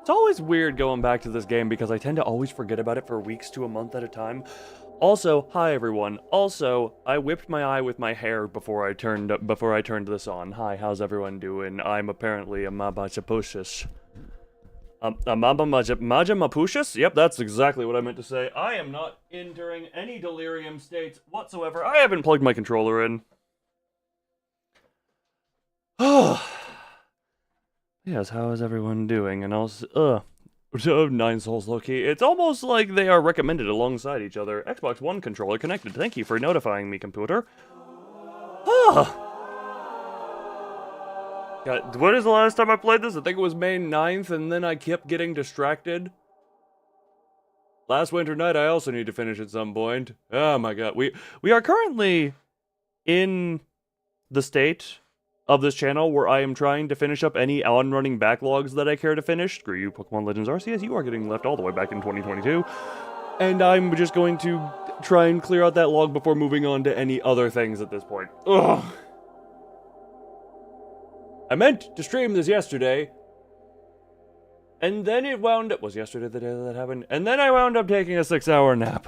It's always weird going back to this game because I tend to always forget about it for weeks to a month at a time. Also, hi everyone. Also, I whipped my eye with my hair before I turned this on. Hi, how's everyone doing? I'm apparently a Mabachapushis. Mapushis? Yep, that's exactly what I meant to say. I am not entering any delirium states whatsoever. I haven't plugged my controller in. Yes, how is everyone doing? And also, 9 souls low-key. It's almost like they are recommended alongside each other. Xbox One controller connected. Thank you for notifying me, computer. God, when is the last time I played this? I think it was May 9th, and then I kept getting distracted. Last winter night, I also need to finish at some point. Oh my god. We are currently in the state of this channel where I am trying to finish up any on-running backlogs that I care to finish. Screw you, Pokemon Legends Arceus, you are getting left all the way back in 2022. And I'm just going to try and clear out that log before moving on to any other things at this point. Ugh. I meant to stream this yesterday, and then it wound up... Was yesterday the day that happened? And then I wound up taking a 6-hour nap.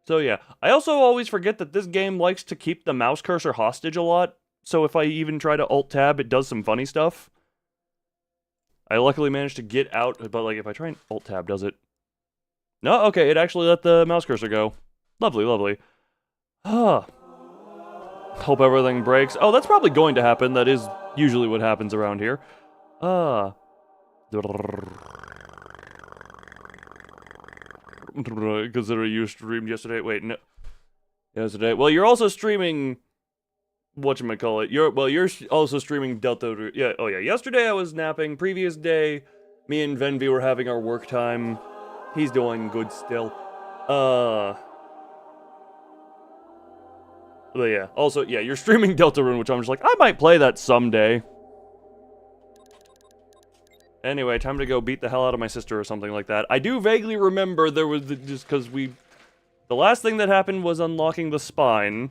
So yeah, I also always forget that this game likes to keep the mouse cursor hostage a lot, so if I even try to Alt-Tab, it does some funny stuff. I luckily managed to get out, but like if I try and Alt-Tab, does it? No, okay, it actually let the mouse cursor go. Lovely, lovely. Hope everything breaks. Oh, that's probably going to happen. That is usually what happens around here. Consider you streamed yesterday. Wait, no. Yesterday. Well, you're also streaming... Whatchamacallit. You're also streaming Delta... Yeah, oh yeah. Yesterday I was napping. Previous day, me and Venvi were having our work time. He's doing good still. But yeah. Also, yeah, you're streaming Deltarune, which I'm just like, I might play that someday. Anyway, time to go beat the hell out of my sister or something like that. I do vaguely remember there was just because the last thing that happened was unlocking the spine.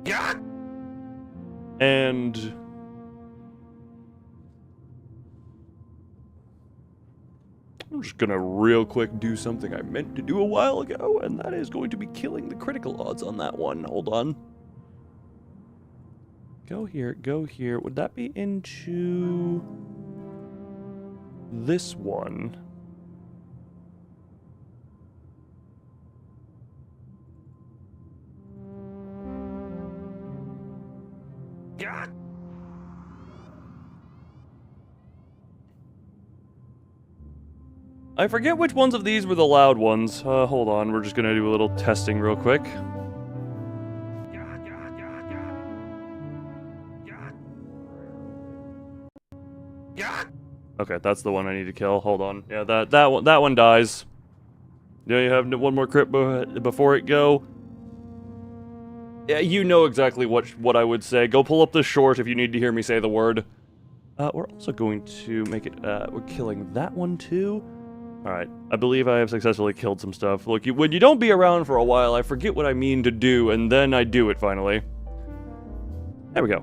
Yeah. And I'm just gonna real quick do something I meant to do a while ago, and that is going to be killing the critical odds on that one. Hold on. Go here, go here. Would that be into this one? God. I forget which ones of these were the loud ones. Hold on, we're just gonna do a little testing real quick. Okay, that's the one I need to kill. Hold on. Yeah, that one dies. Yeah, you have one more crit before it go. Yeah, you know exactly what I would say. Go pull up the short if you need to hear me say the word. We're also going to make it, we're killing that one too. Alright, I believe I have successfully killed some stuff. Look, when you don't be around for a while, I forget what I mean to do, and then I do it finally. There we go.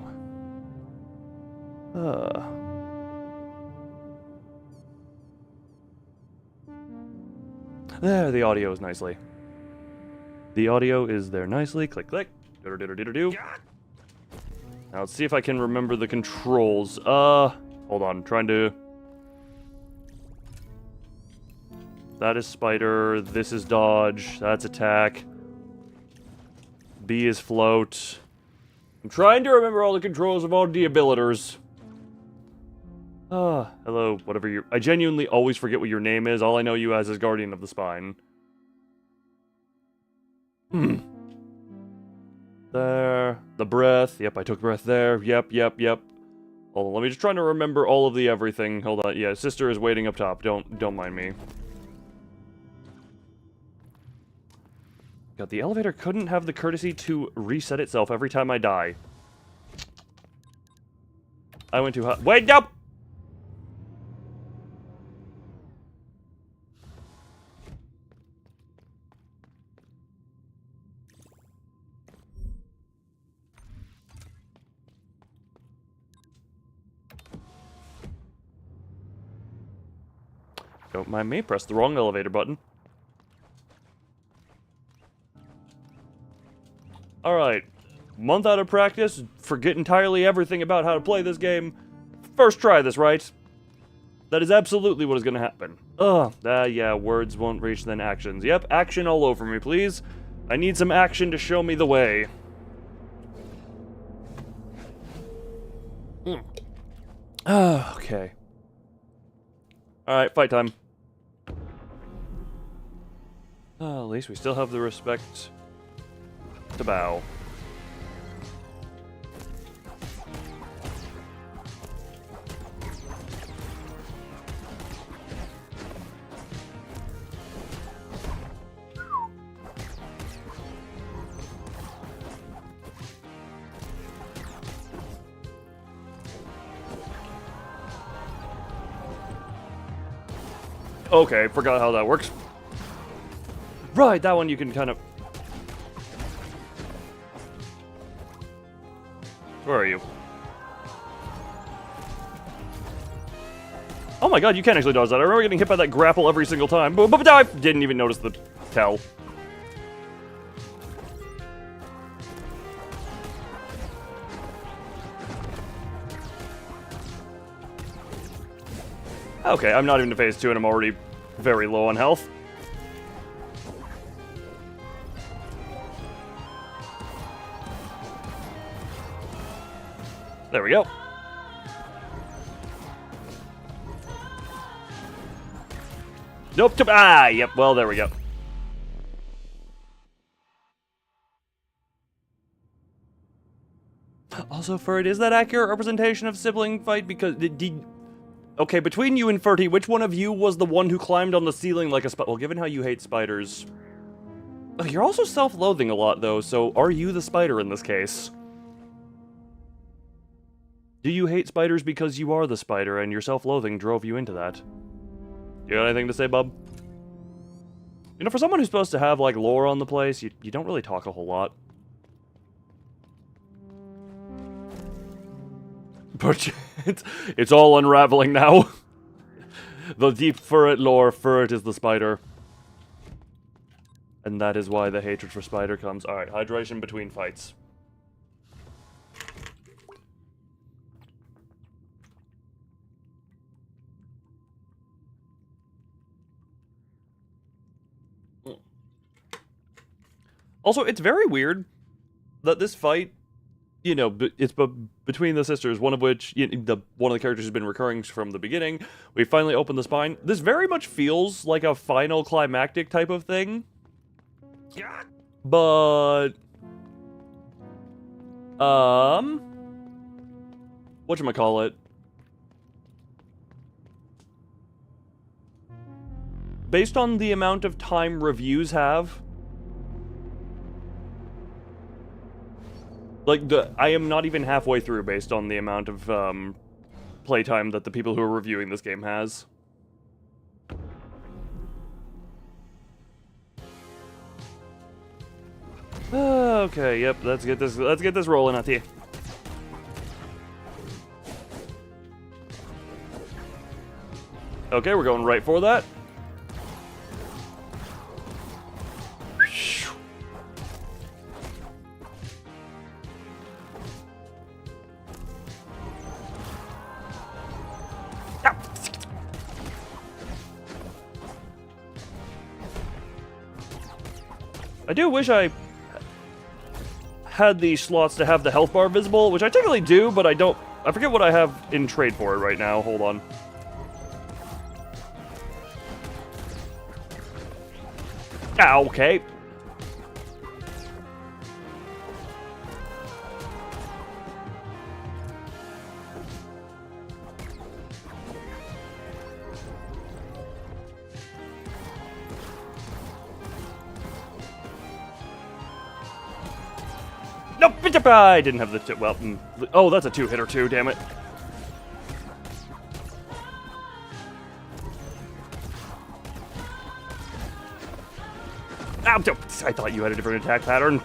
There, the audio is nicely. The audio is there nicely. Click, click. Do-do-do-do-do-do. Now let's see if I can remember the controls. Hold on. Trying to... That is spider. This is dodge. That's attack. B is float. I'm trying to remember all the controls of all the abilitors. Hello, whatever you... I genuinely always forget what your name is. All I know you as is Guardian of the Spine. There. The breath. Yep, I took breath there. Yep. Hold on, let me just try to remember all of the everything. Hold on. Yeah, sister is waiting up top. Don't mind me. God, the elevator couldn't have the courtesy to reset itself every time I die. I went too high. Wait, nope! Don't mind me, press the wrong elevator button. Alright. Month out of practice, forget entirely everything about how to play this game. First try this, right? That is absolutely what is going to happen. Yeah, words won't reach, then actions. Yep, action all over me, please. I need some action to show me the way. Okay. Alright, fight time. At least we still have the respect to bow. Okay, forgot how that works. Right, that one you can kind of... Where are you? Oh my god, you can actually dodge that. I remember getting hit by that grapple every single time. But I didn't even notice the tell. Okay, I'm not even to phase 2 and I'm already very low on health. There we go. Nope. Yep. Well, there we go. Also, Furt, is that accurate representation of sibling fight? Because okay, between you and Furty, which one of you was the one who climbed on the ceiling like a spider? Well, given how you hate spiders... You're also self-loathing a lot, though, so are you the spider in this case? Do you hate spiders because you are the spider and your self-loathing drove you into that? You got anything to say, bub? You know, for someone who's supposed to have, like, lore on the place, you don't really talk a whole lot. But it's all unraveling now. The deep Furret lore, Furret is the spider. And that is why the hatred for spider comes. Alright, hydration between fights. Also, it's very weird that this fight, you know, it's between the sisters, one of which, one of the characters has been recurring from the beginning. We finally opened the spine. This very much feels like a final climactic type of thing. But... whatchamacallit? Based on the amount of time reviews have... Like, I am not even halfway through based on the amount of, playtime that the people who are reviewing this game has. Okay, yep, let's get this rolling out here. Okay, we're going right for that. I do wish I had the slots to have the health bar visible, which I technically do, but I don't... I forget what I have in trade for it right now. Hold on. Ah, okay. Nope, I didn't have the well, oh, that's a two-hitter too, damn it. Ow, I thought you had a different attack pattern.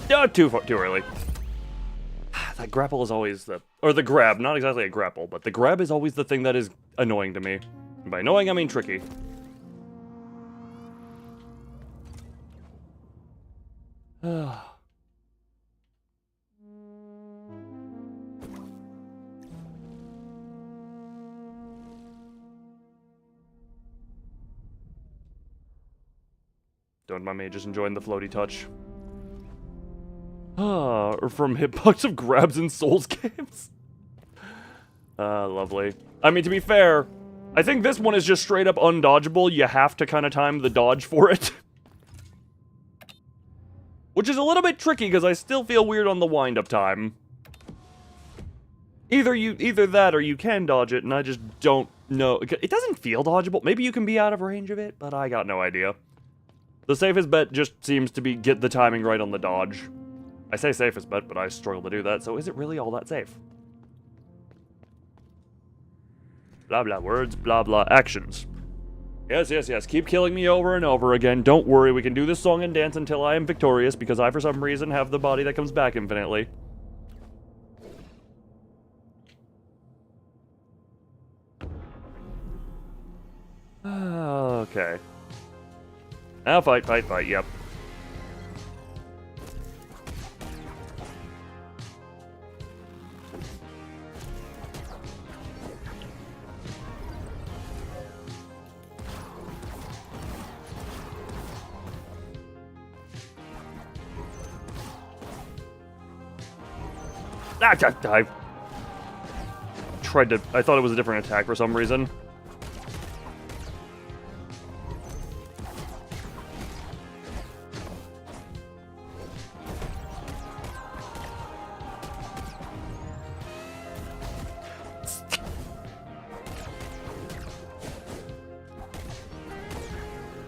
Oh, too early. That grapple is always the grab, not exactly a grapple, but the grab is always the thing that is annoying to me. And by annoying, I mean tricky. Don't mind me, just enjoying the floaty touch. Or from hitbox of grabs in Souls games. Lovely. I mean, to be fair, I think this one is just straight up undodgeable. You have to kind of time the dodge for it. Which is a little bit tricky, because I still feel weird on the wind-up time. Either that, or you can dodge it, and I just don't know. It doesn't feel dodgeable. Maybe you can be out of range of it, but I got no idea. The safest bet just seems to be get the timing right on the dodge. I say safest bet, but I struggle to do that, so is it really all that safe? Blah blah words, blah blah actions. Yes, yes, yes, keep killing me over and over again. Don't worry, we can do this song and dance until I am victorious, because I, for some reason, have the body that comes back infinitely. Okay. Now fight, fight, fight, yep. I tried to... I thought it was a different attack for some reason.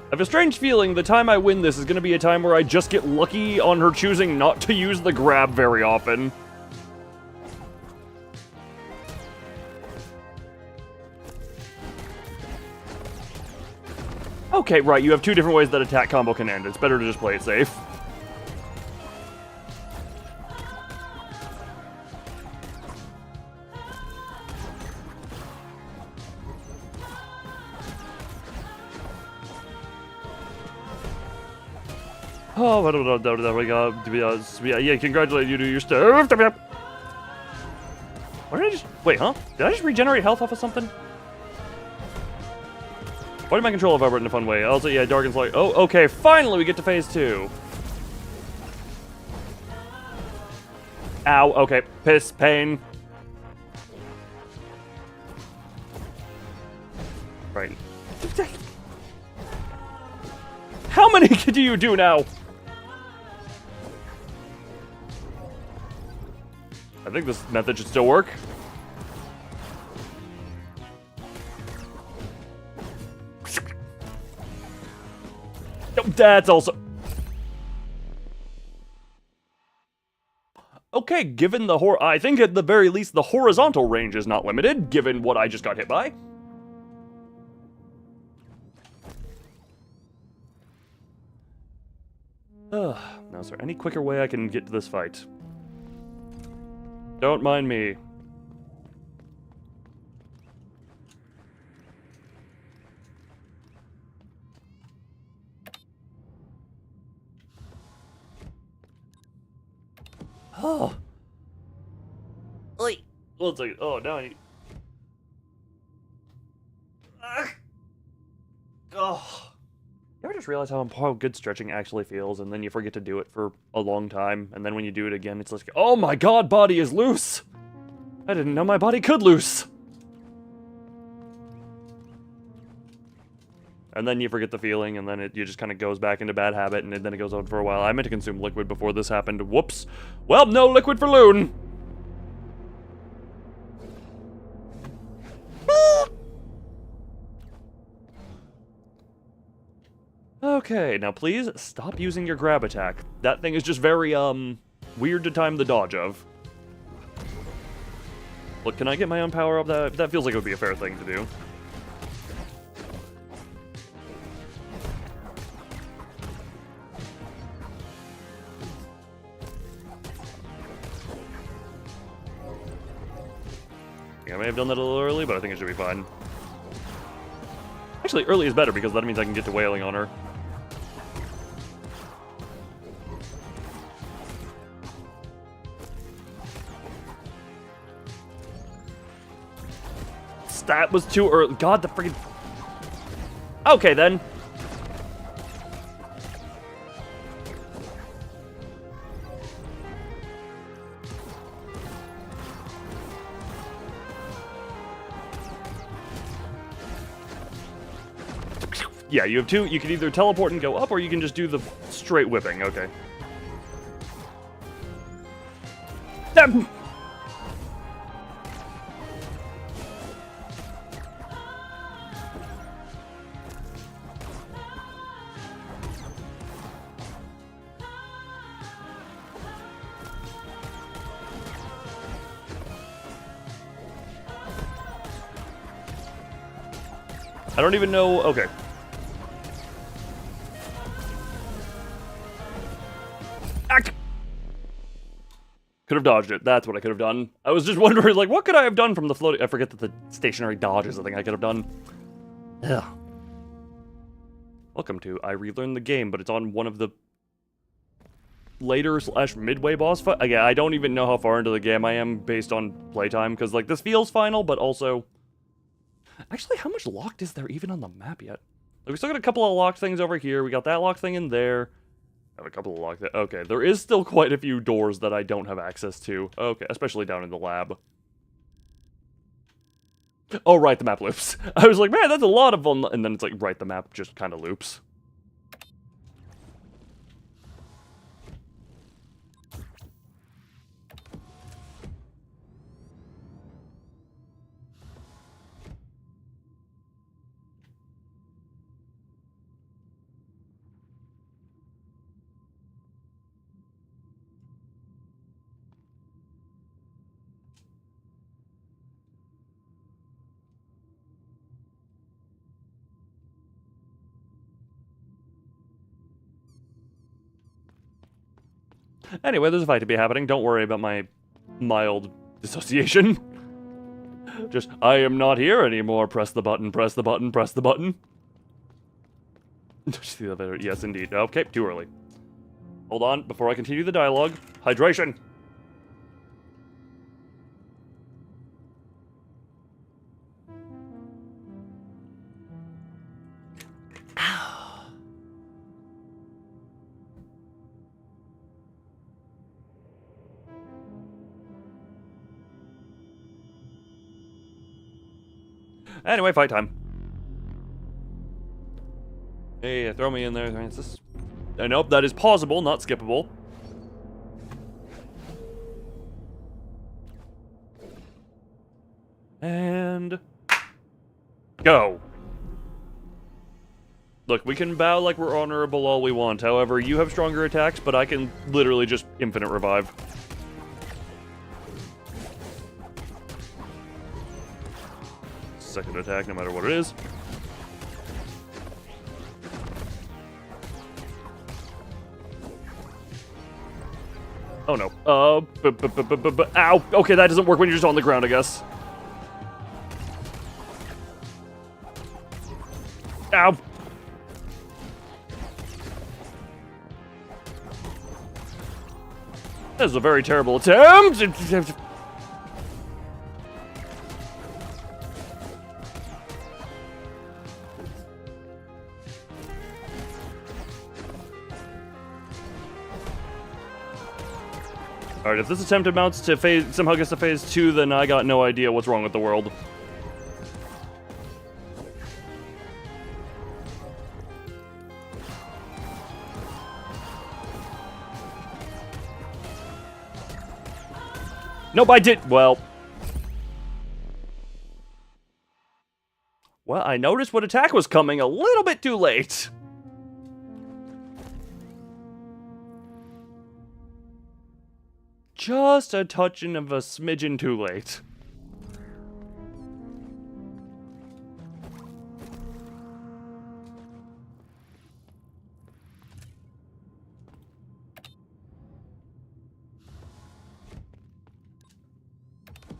I have a strange feeling the time I win this is going to be a time where I just get lucky on her choosing not to use the grab very often. Okay, right, you have two different ways that attack combo can end. It's better to just play it safe. Oh, I don't know. Yeah, congratulate you to your stuff. Why did I just... Wait, huh? Did I just regenerate health off of something? Why did my control vibrate in a fun way? Also, yeah, Darken's like, oh, okay, finally we get to phase 2. Ow, okay. Piss, pain. Right. How many do you do now? I think this method should still work. That's also... Okay, given the I think at the very least the horizontal range is not limited, given what I just got hit by. Now, is there any quicker way I can get to this fight? Don't mind me. Oh. Wait. 1 second. Oh, now I need... Oh. You ever just realize how good stretching actually feels, and then you forget to do it for a long time, and then when you do it again, it's like, oh my god, body is loose! I didn't know my body could loose! And then you forget the feeling, and then it just kind of goes back into bad habit, and then it goes on for a while. I meant to consume liquid before this happened. Whoops. Well, no liquid for Loon! Okay, now please stop using your grab attack. That thing is just very, weird to time the dodge of. Look, can I get my own power up? That feels like it would be a fair thing to do. I may have done that a little early, but I think it should be fine. Actually, early is better because that means I can get to wailing on her. That was too early. God, the freaking... Okay, then. Yeah, you have two. You can either teleport and go up, or you can just do the straight whipping. Okay. I don't even know. Okay. Could have dodged it. That's what I could have done. I was just wondering, like, what could I have done from the floating? I forget that the stationary dodge is the thing I could have done. Ugh. Welcome to I Relearned the Game, but it's on one of the later / midway boss fight. Again, I don't even know how far into the game I am based on playtime, because, like, this feels final, but also... Actually, how much locked is there even on the map yet? Like, we still got a couple of locked things over here. We got that locked thing in there. Have a couple of locked... Okay, there is still quite a few doors that I don't have access to. Okay, especially down in the lab. Oh, right, the map loops. I was like, man, that's a lot of them. And then it's like, right, the map just kind of loops. Anyway, there's a fight to be happening. Don't worry about my mild dissociation. Just, I am not here anymore. Press the button, press the button, press the button. See that better? Yes, indeed. Okay, too early. Hold on, before I continue the dialogue. Hydration! Anyway, fight time. Hey, throw me in there, Francis. Nope, that is pausable, not skippable. And... go! Look, we can bow like we're honorable all we want. However, you have stronger attacks, but I can literally just infinite revive. Second attack, no matter what it is. Oh no. Ow! Okay, that doesn't work when you're just on the ground, I guess. Ow! That is a very terrible attempt! Alright, if this attempt amounts to somehow gets to phase 2, then I got no idea what's wrong with the world. Nope, I did. Well, I noticed what attack was coming a little bit too late. Just a touching of a smidgen too late.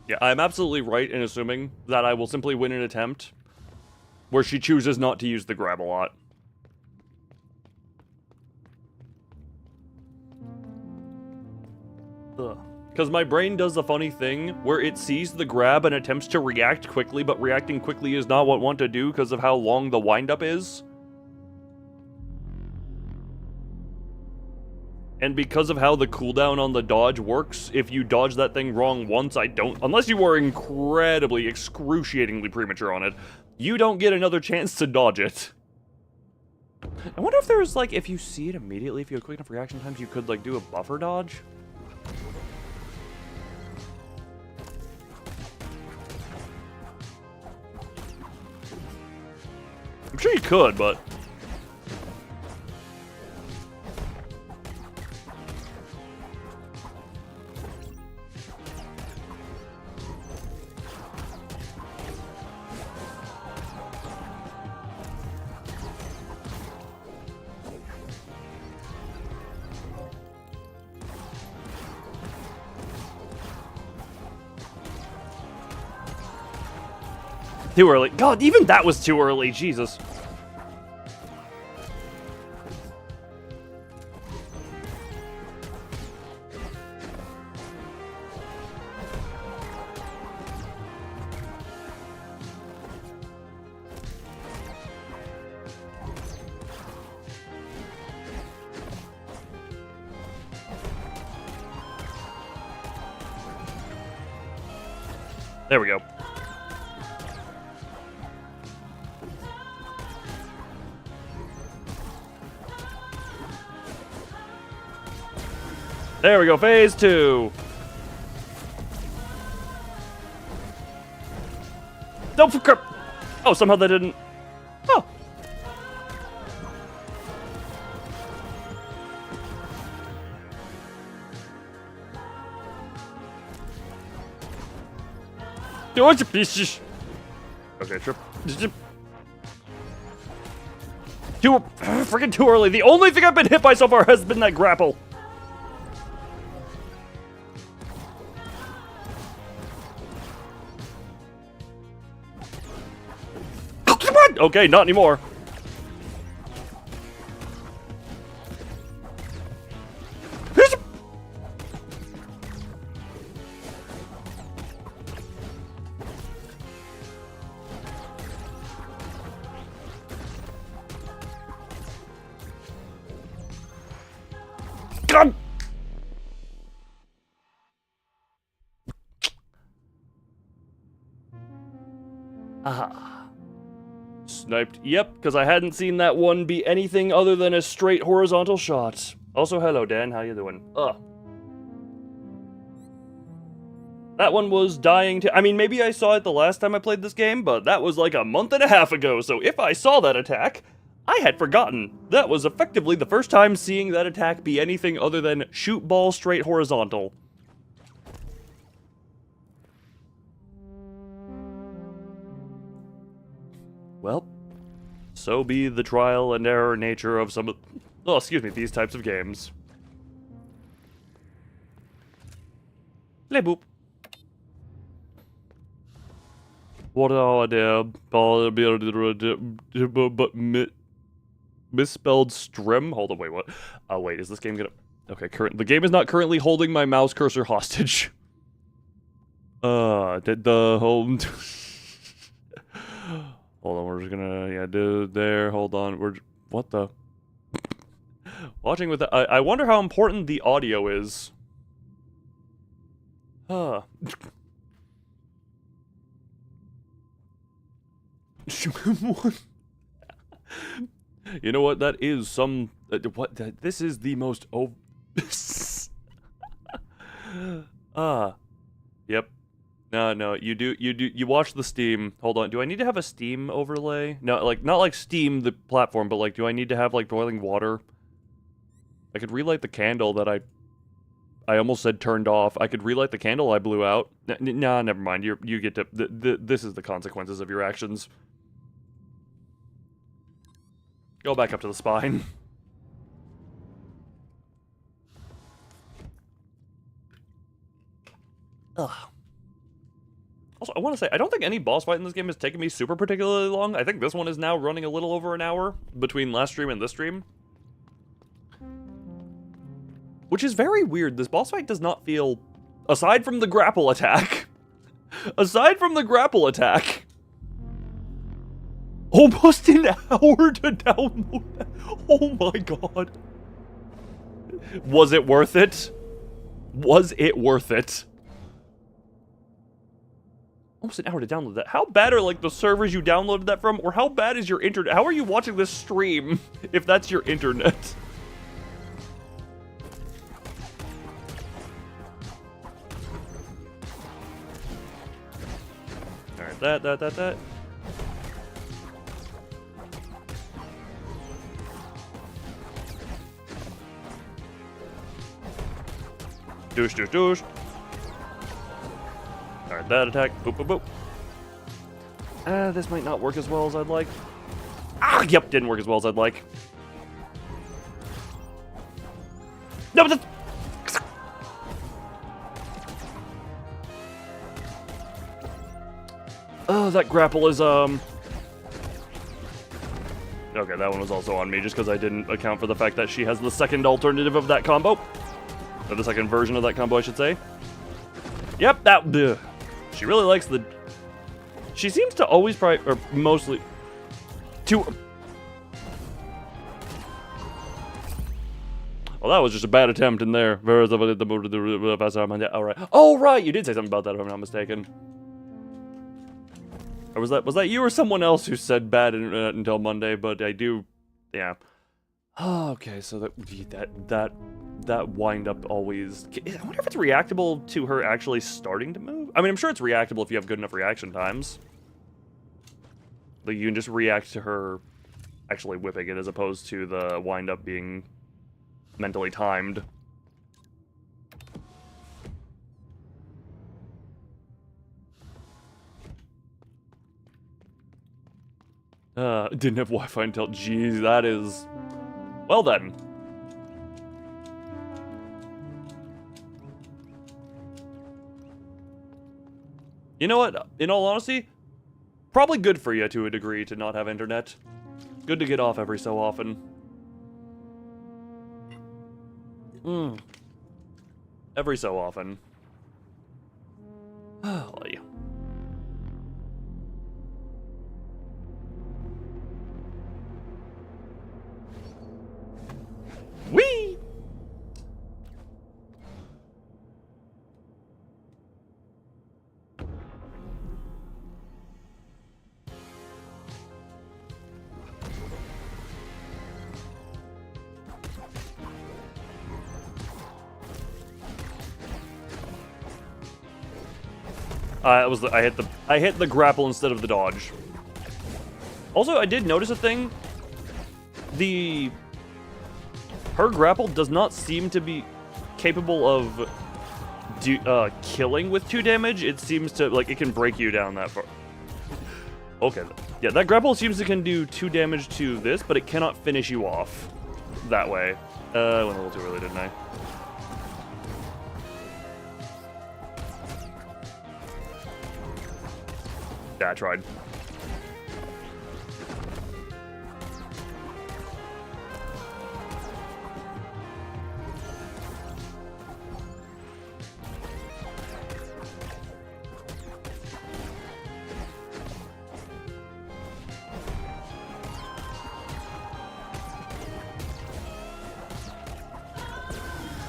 Yeah, I'm absolutely right in assuming that I will simply win an attempt where she chooses not to use the grab a lot. Ugh. Because my brain does the funny thing where it sees the grab and attempts to react quickly, but reacting quickly is not what I want to do because of how long the windup is. And because of how the cooldown on the dodge works, if you dodge that thing wrong once, unless you are incredibly, excruciatingly premature on it, you don't get another chance to dodge it. I wonder if there's, like, if you see it immediately, if you have quick enough reaction times, you could, like, do a buffer dodge? I'm sure you could, but... Too early. God, even that was too early. Jesus. There we go. There we go, phase 2. No, for crap. Oh, somehow that didn't. Oh. Okay, trip. Freaking too early. The only thing I've been hit by so far has been that grapple. Okay, not anymore. God. Aha. Sniped. Yep, because I hadn't seen that one be anything other than a straight horizontal shot. Also, hello, Dan. How you doing? Ugh. That one was dying to... I mean, maybe I saw it the last time I played this game, but that was like a month and a half ago, so if I saw that attack, I had forgotten. That was effectively the first time seeing that attack be anything other than shoot ball straight horizontal. Well, so be the trial and error nature of some of... Oh, excuse me, these types of games. Le boop. What are there? Misspelled strim? Hold on, wait, what? Oh, wait, is this game gonna... Okay, the game is not currently holding my mouse cursor hostage. Did the home... Hold on, we're just gonna, yeah, do there, hold on, what the? Watching with the, I wonder how important the audio is. Huh. You know what, that is some, this is the most, yep. No, you watch the Steam. Hold on, do I need to have a Steam overlay? No, like, not like Steam, the platform, but like, do I need to have, like, boiling water? I could relight the candle that I almost said turned off. I could relight the candle I blew out. Nah, never mind, you get to, this is the consequences of your actions. Go back up to the spine. Ugh. Also, I want to say, I don't think any boss fight in this game has taken me super particularly long. I think this one is now running a little over an hour between last stream and this stream. Which is very weird. This boss fight does not feel, aside from the grapple attack, almost an hour to download that. Oh my god. Was it worth it? Was it worth it? Almost an hour to download that. How bad are, like, the servers you downloaded that from? Or how bad is your internet? How are you watching this stream if that's your internet? Alright, that. Douche. Alright, that attack. Boop. This might not work as well as I'd like. Yep, didn't work as well as I'd like. No, but that grapple is, Okay, that one was also on me, just because I didn't account for the fact that she has the second alternative of that combo. Or the second version of that combo, I should say. Yep, that... Ugh. She really likes the... She seems to always or mostly... Well, that was just a bad attempt in there. Alright. Oh, right! You did say something about that, if I'm not mistaken. Or was that you or someone else who said bad until Monday, but I do... Yeah. Oh, okay, so that wind-up always... I wonder if it's reactable to her actually starting to move? I mean, I'm sure it's reactable if you have good enough reaction times. Like, you can just react to her actually whipping it as opposed to the wind-up being mentally timed. Didn't have Wi-Fi until... Jeez, that is... Well then. You know what? In all honesty, probably good for you to a degree to not have internet. Good to get off every so often. Every so often. Golly. Whee! I hit the grapple instead of the dodge. Also, I did notice a thing. Her grapple does not seem to be capable of killing with 2 damage. It seems to, like, it can break you down that far. Okay. Yeah, that grapple seems to can do 2 damage to this, but it cannot finish you off that way. I went a little too early, didn't I? Yeah, I tried.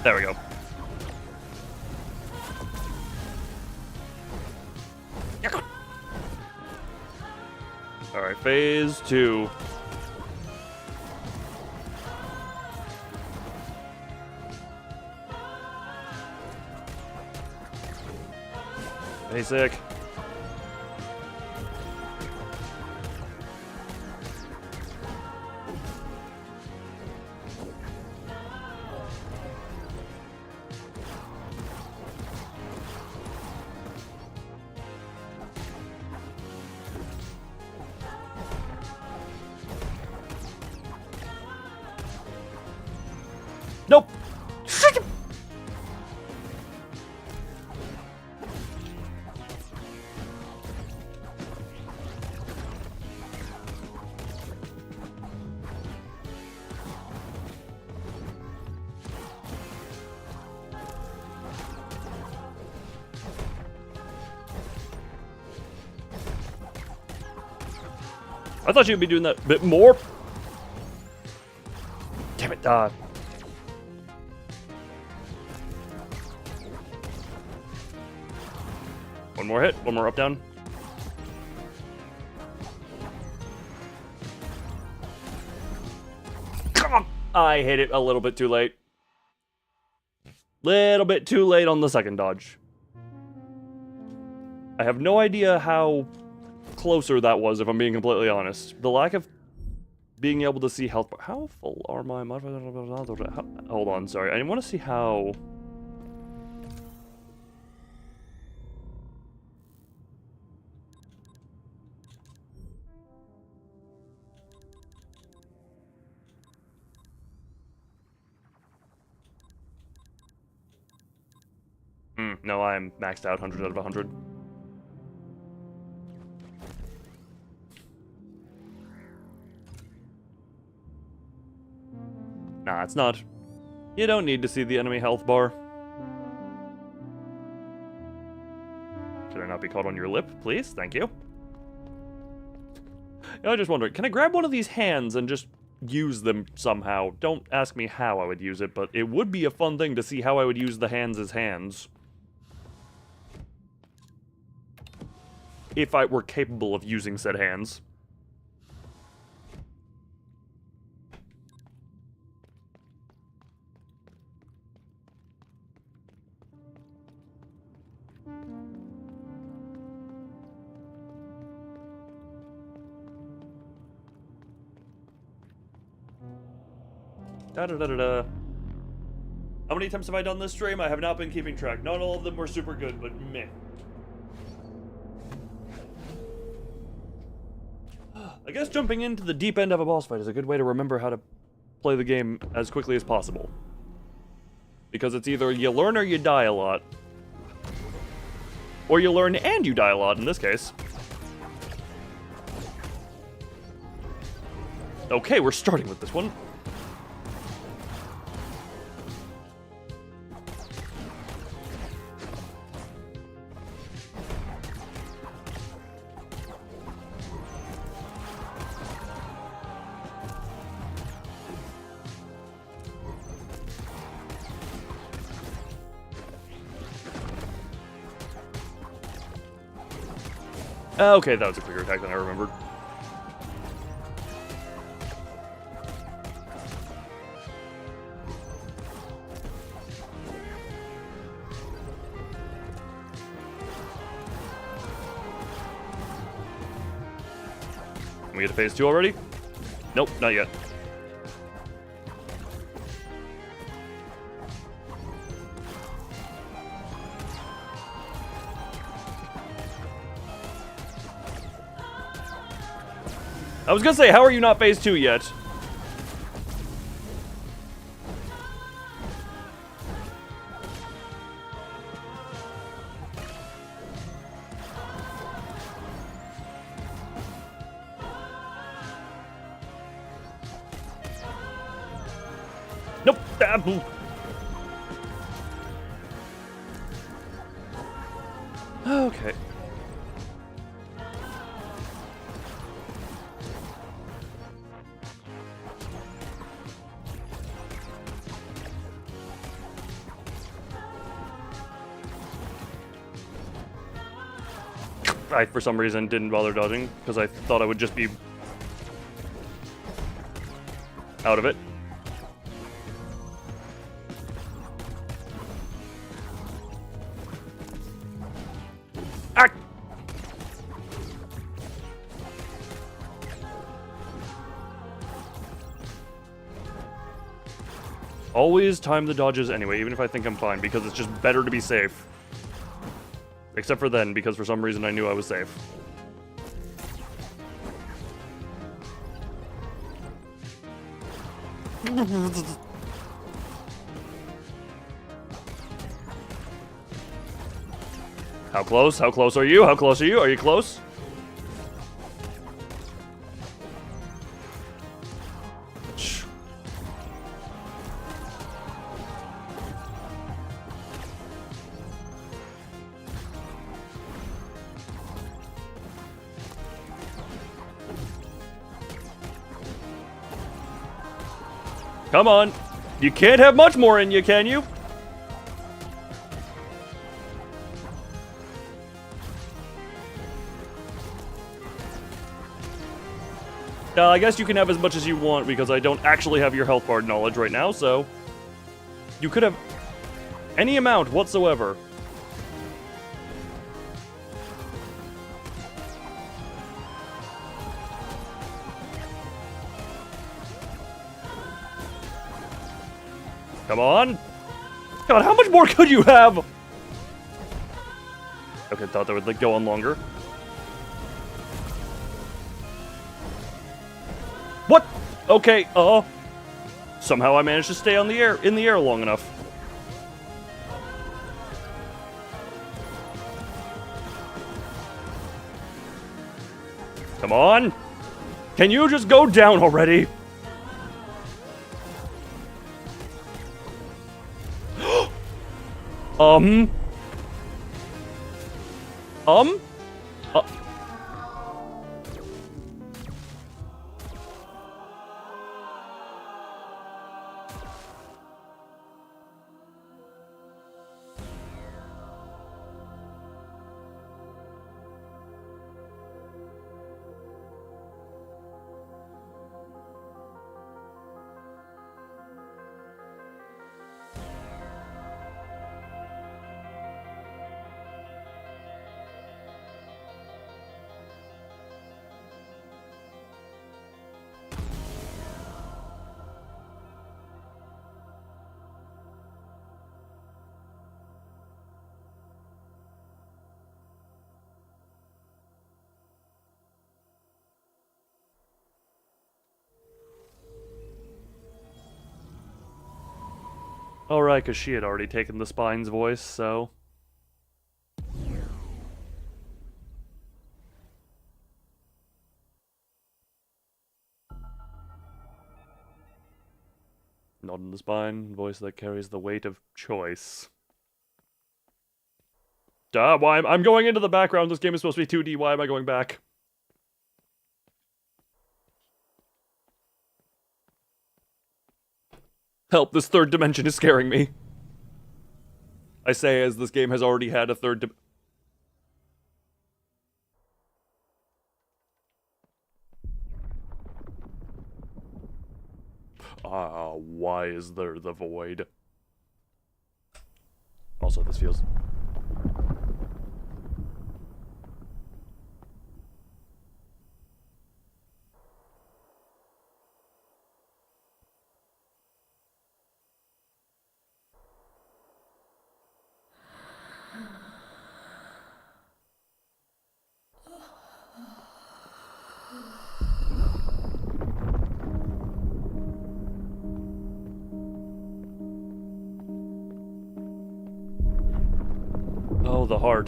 There we go. Alright, phase 2. Basic. Nope. I thought you'd be doing that a bit more. Damn it, One more hit, one more up, down. Come on! I hit it a little bit too late. Little bit too late on the second dodge. I have no idea how closer that was, if I'm being completely honest. The lack of being able to see health... How full are my... Hold on, sorry. I want to see how... No, I'm maxed out 100 out of 100. Nah, it's not. You don't need to see the enemy health bar. Should I not be caught on your lip, please? Thank you. I just wondered, can I grab one of these hands and just use them somehow? Don't ask me how I would use it, but it would be a fun thing to see how I would use the hands as hands. If I were capable of using said hands. Da-da-da-da-da. How many attempts have I done this stream? I have not been keeping track. Not all of them were super good, but meh. I guess jumping into the deep end of a boss fight is a good way to remember how to play the game as quickly as possible. Because it's either you learn or you die a lot. Or you learn and you die a lot, in this case. Okay, we're starting with this one. Okay, that was a quicker attack than I remembered. Can we get to phase 2 already? Nope, not yet. I was gonna say, how are you not phase 2 yet? Nope. Okay. I, for some reason, didn't bother dodging, because I thought I would just be out of it. Ah! Always time the dodges anyway, even if I think I'm fine, because it's just better to be safe. Except for then, because for some reason I knew I was safe. How close? How close are you? How close are you? Are you close? Come on. You can't have much more in you, can you? I guess you can have as much as you want because I don't actually have your health bar knowledge right now, so... You could have any amount whatsoever. Come on! God, how much more could you have? Okay, thought that would like go on longer. What? Okay, somehow I managed to stay on the air, in the air long enough. Come on! Can you just go down already? Uh, Alright, because she had already taken the Spine's voice, so... Not in the Spine, voice that carries the weight of choice. Duh, why I'm going into the background, this game is supposed to be 2D, why am I going back? Help, this third dimension is scaring me. I say as this game has already had a third why is there the void? Also, this feels... Oh, the heart.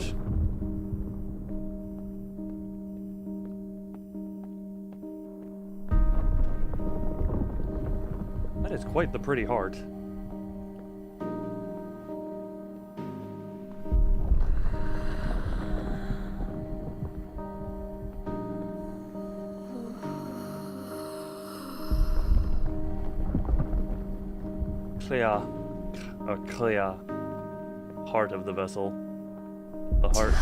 That is quite the pretty heart. Clear heart of the vessel. The heart,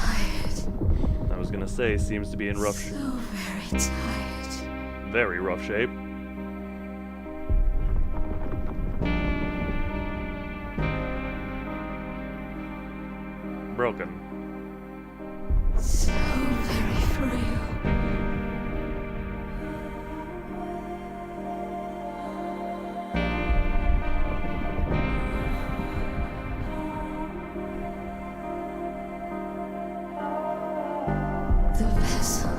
I was gonna say, seems to be in rough shape. So very tired. Very rough shape. Broken. So very frail. The vessel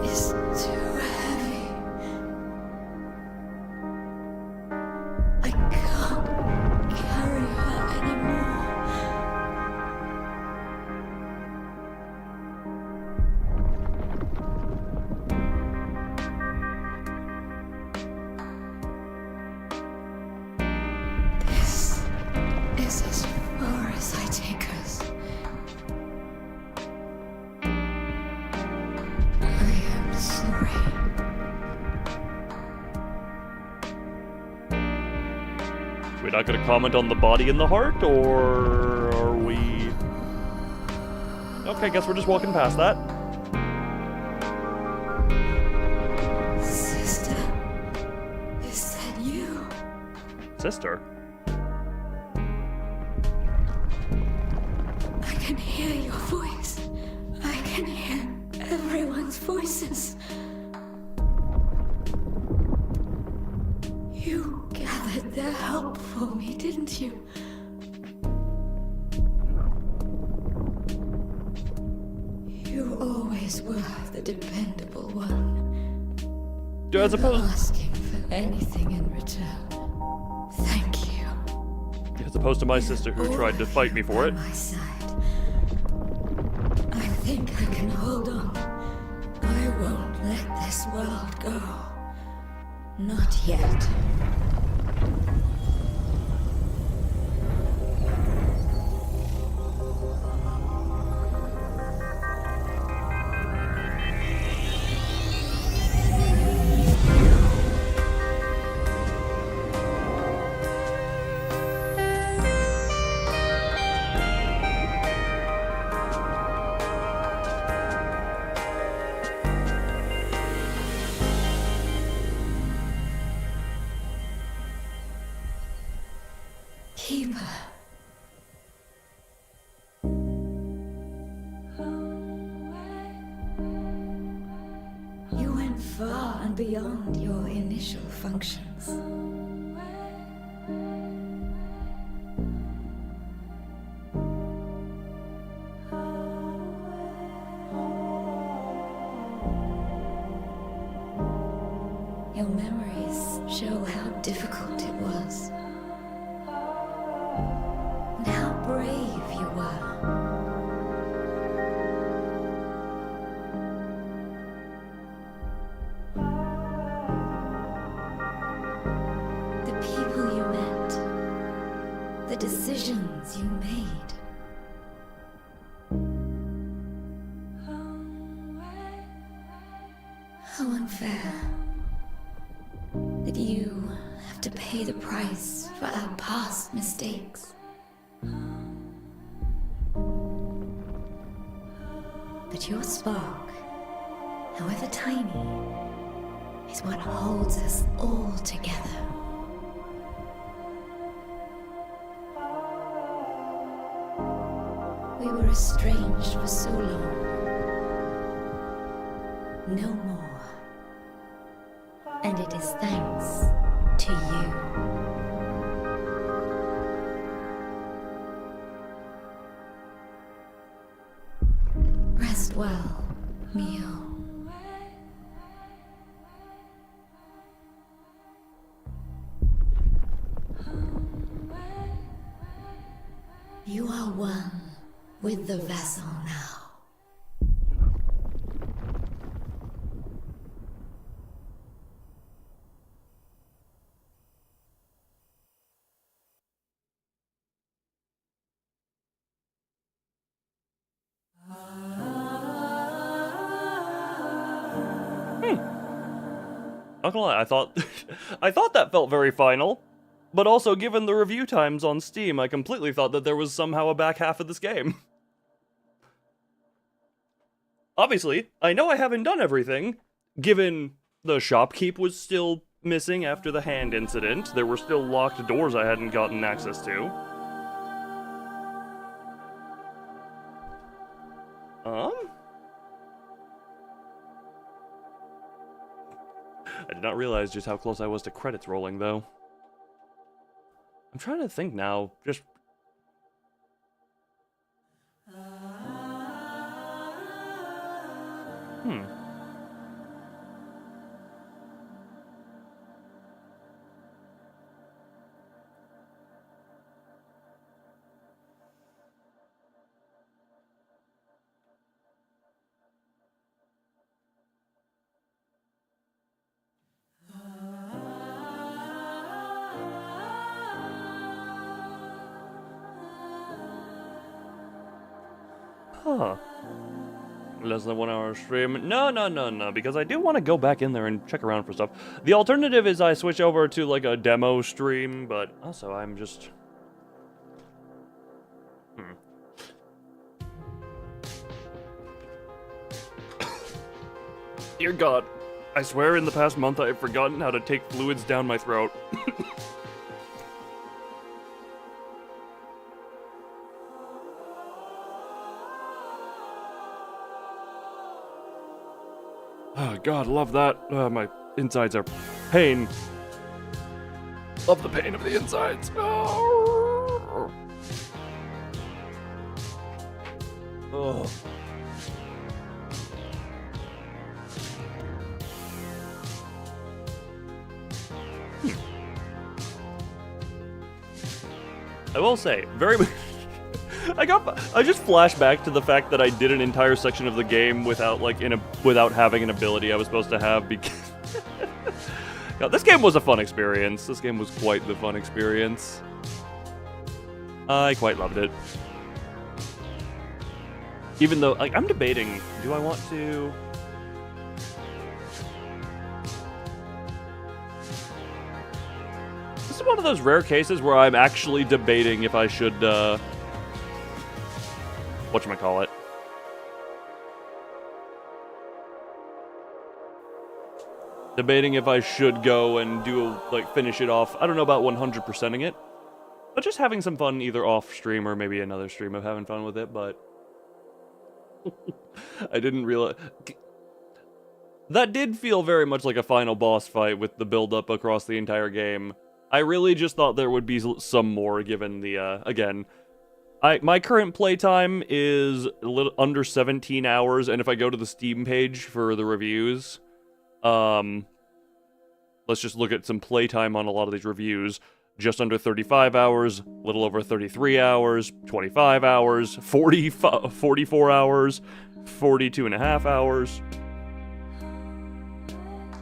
is too heavy. I can't carry her anymore. This is as far as I take us. I am sorry. not gonna comment on the body and the heart, or are we... Okay, guess we're just walking past that. Sister, is that you? Sister? I can hear your voice. I can hear everyone's voices. You gathered their help for me, didn't you? You always were the dependable one. As Never opposed... asking for anything in return. Thank you. As opposed to my sister who tried to fight me for it. By my side. I think I can hold on. I won't let this world go. Not yet. Keeper. You went far and beyond your initial functions. Your memories show how difficult it was. And how brave you were. The people you met. The decisions you made. How unfair that you have to pay the price for our past mistakes. But your spark, however tiny, is what holds us all together. We were estranged for so long. No more. And it is thanks to you. Rest well, Mio. You are one with the vessel now. Not gonna lie, I thought I thought that felt very final. But also, given the review times on Steam, I completely thought that there was somehow a back half of this game. Obviously, I know I haven't done everything, given the shopkeep was still missing after the hand incident. There were still locked doors I hadn't gotten access to. I did not realize just how close I was to credits rolling, though. I'm trying to think now, just... Huh. Less than 1 hour stream. No, because I do want to go back in there and check around for stuff. The alternative is I switch over to like a demo stream, but also I'm just... Dear God, I swear in the past month I have forgotten how to take fluids down my throat. Oh God, love that. My insides are pain. Love the pain of the insides. Oh. Oh. I will say, very much. I just flashed back to the fact that I did an entire section of the game without without having an ability I was supposed to have because God, this game was a fun experience. This game was quite the fun experience. I quite loved it. Even though, like, I'm debating, do I want to... This is one of those rare cases where I'm actually debating if I should, whatchamacallit. Debating if I should go and do, finish it off. I don't know about 100%ing it, but just having some fun either off stream or maybe another stream of having fun with it, but... I didn't realize... That did feel very much like a final boss fight with the build-up across the entire game. I really just thought there would be some more given the, again... My current playtime is a little under 17 hours, and if I go to the Steam page for the reviews, let's just look at some playtime on a lot of these reviews. Just under 35 hours, little over 33 hours, 25 hours, 44 hours, 42 and a half hours.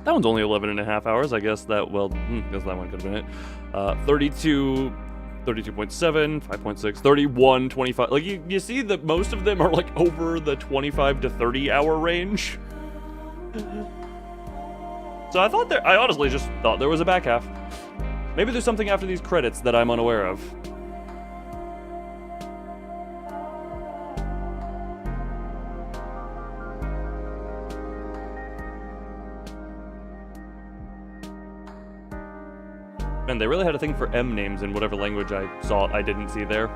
That one's only 11 and a half hours, I guess that, guess that one could have been it. 32... 32.7, 5.6, 31, 25. Like, you see that most of them are, over the 25 to 30 hour range. So I honestly just thought there was a back half. Maybe there's something after these credits that I'm unaware of. Man, they really had a thing for M names in whatever language I saw I didn't see there.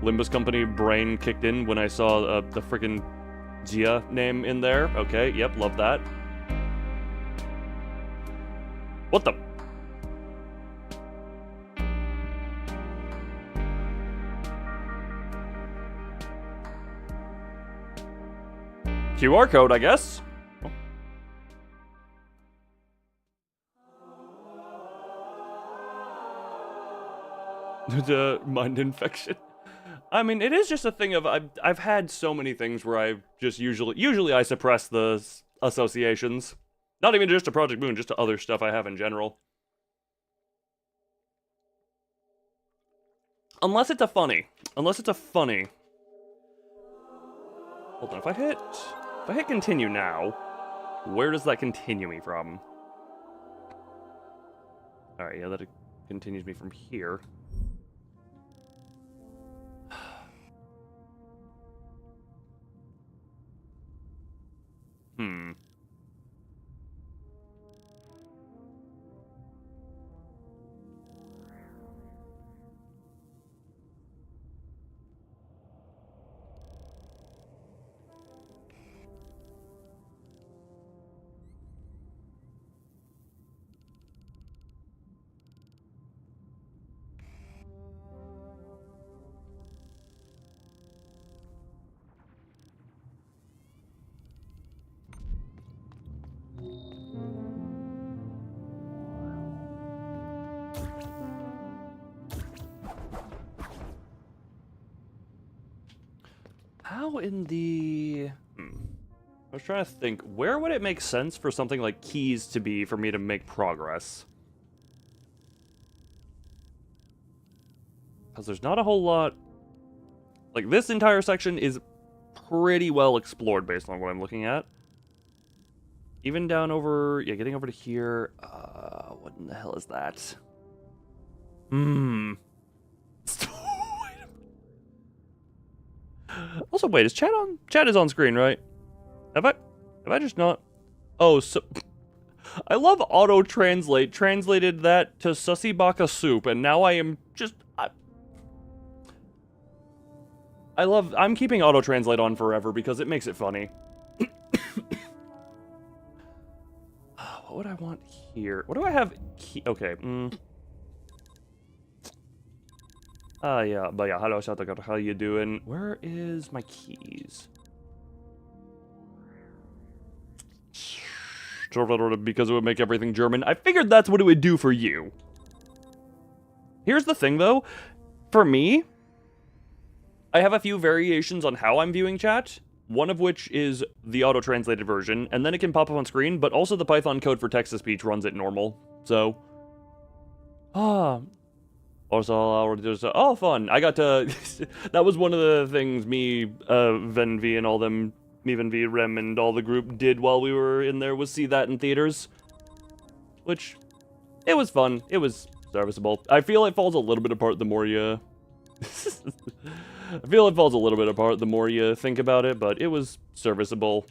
Limbus Company brain kicked in when I saw the frickin' Jia name in there. Okay, yep, love that. What the... QR code, I guess. The mind infection. I mean, it is just a thing of I've had so many things where I just usually I suppress the associations. Not even just to Project Moon, just to other stuff I have in general. Unless it's a funny. Hold on, if I hit continue now, where does that continue me from? Alright, yeah, that continues me from here. How in the... I was trying to think, where would it make sense for something like keys to be for me to make progress? Because there's not a whole lot... Like, this entire section is pretty well explored based on what I'm looking at. Even down over... Yeah, getting over to here. What in the hell is that? Also, wait, is chat on? Chat is on screen, right? Have I just not? Oh, so... I love auto-translate. Translated that to Sussy Baka Soup, and now I am just... I'm keeping auto-translate on forever because it makes it funny. What would I want here? What do I have? Okay. Yeah, but yeah, hello, Shatagar, how you doing? Where is my keys? Because it would make everything German. I figured that's what it would do for you. Here's the thing, though. For me, I have a few variations on how I'm viewing chat. One of which is the auto-translated version, and then it can pop up on screen, but also the Python code for text-to-speech runs it normal. So, oh, fun. I got to... that was one of the things me, Venv, and all them, me, Venv, Rem, and all the group did while we were in there, was see that in theaters. Which, it was fun. It was serviceable. I feel it falls a little bit apart the more you... I feel it falls a little bit apart the more you think about it, but it was serviceable.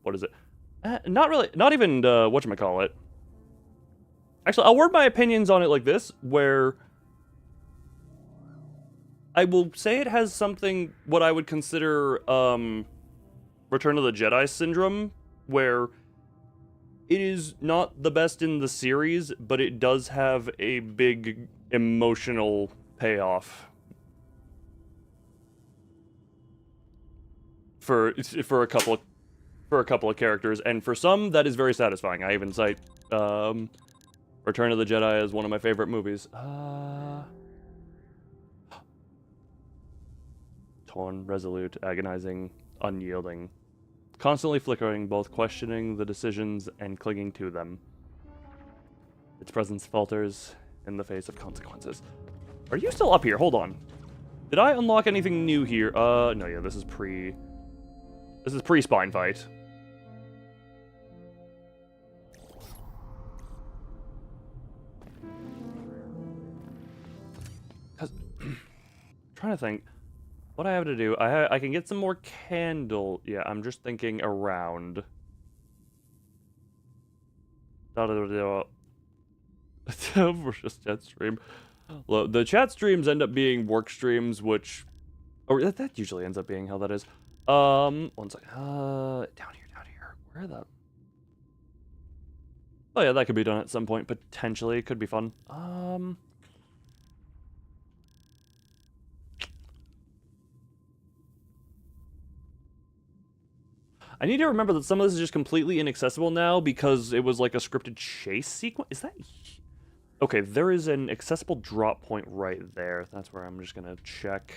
What is it? Not really, not even, whatchamacallit. Actually, I'll word my opinions on it like this, where I will say it has something, what I would consider, Return of the Jedi syndrome, where it is not the best in the series, but it does have a big emotional payoff. For a couple of characters, and for some that is very satisfying. I even cite Return of the Jedi as one of my favorite movies. Torn, resolute, agonizing, unyielding, constantly flickering, both questioning the decisions and clinging to them. Its presence falters in the face of consequences. Are you still up here? Hold on. Did I unlock anything new here? No, yeah, this is pre-spine fight. Cause trying to think what I have to do. I can get some more candle. Yeah, I'm just thinking around. Versus chat stream. Look, the chat streams end up being work streams, which, or that usually ends up being how that is. One second. Down here. Where the? Oh yeah, that could be done at some point, potentially. It could be fun. I need to remember that some of this is just completely inaccessible now because it was like a scripted chase sequence. Is that? Okay, there is an accessible drop point right there. That's where I'm just gonna check.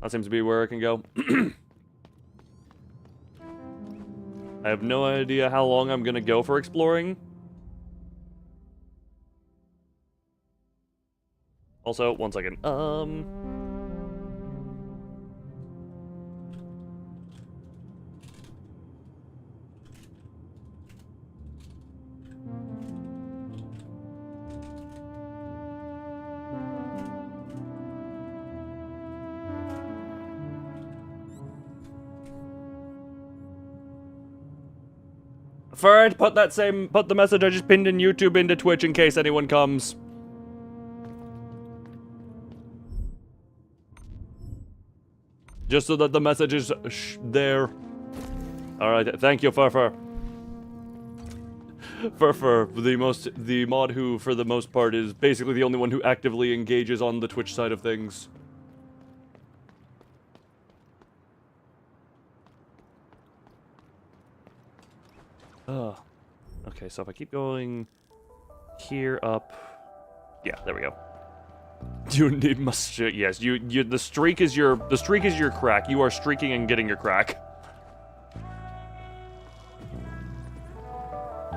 That seems to be where I can go. I have no idea how long I'm gonna go for exploring. Also, one second. Third, put the message I just pinned in YouTube into Twitch in case anyone comes. Just so that the message is there. Alright, thank you, Furfur. Furfur, the mod who, for the most part, is basically the only one who actively engages on the Twitch side of things. Okay, so if I keep going here, up, yeah, there we go. You need mustard. Yes, the streak is your crack. You are streaking and getting your crack.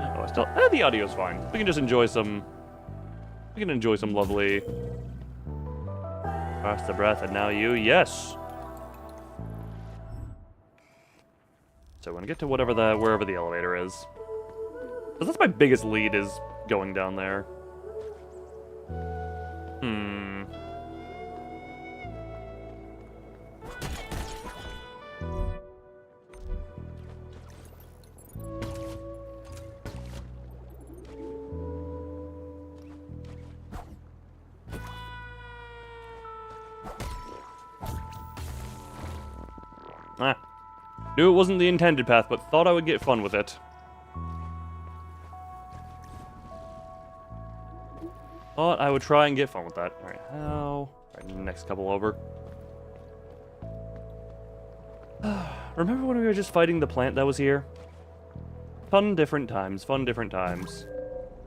Oh, still, the audio's fine. We can just enjoy some. We can enjoy some lovely. Pass the breath, and now you. Yes. So when I get to wherever the elevator is, because that's my biggest lead is going down there. Knew it wasn't the intended path, but thought I would get fun with it. Thought I would try and get fun with that. Alright, how? Alright, next couple over. Remember when we were just fighting the plant that was here? Fun different times, fun different times.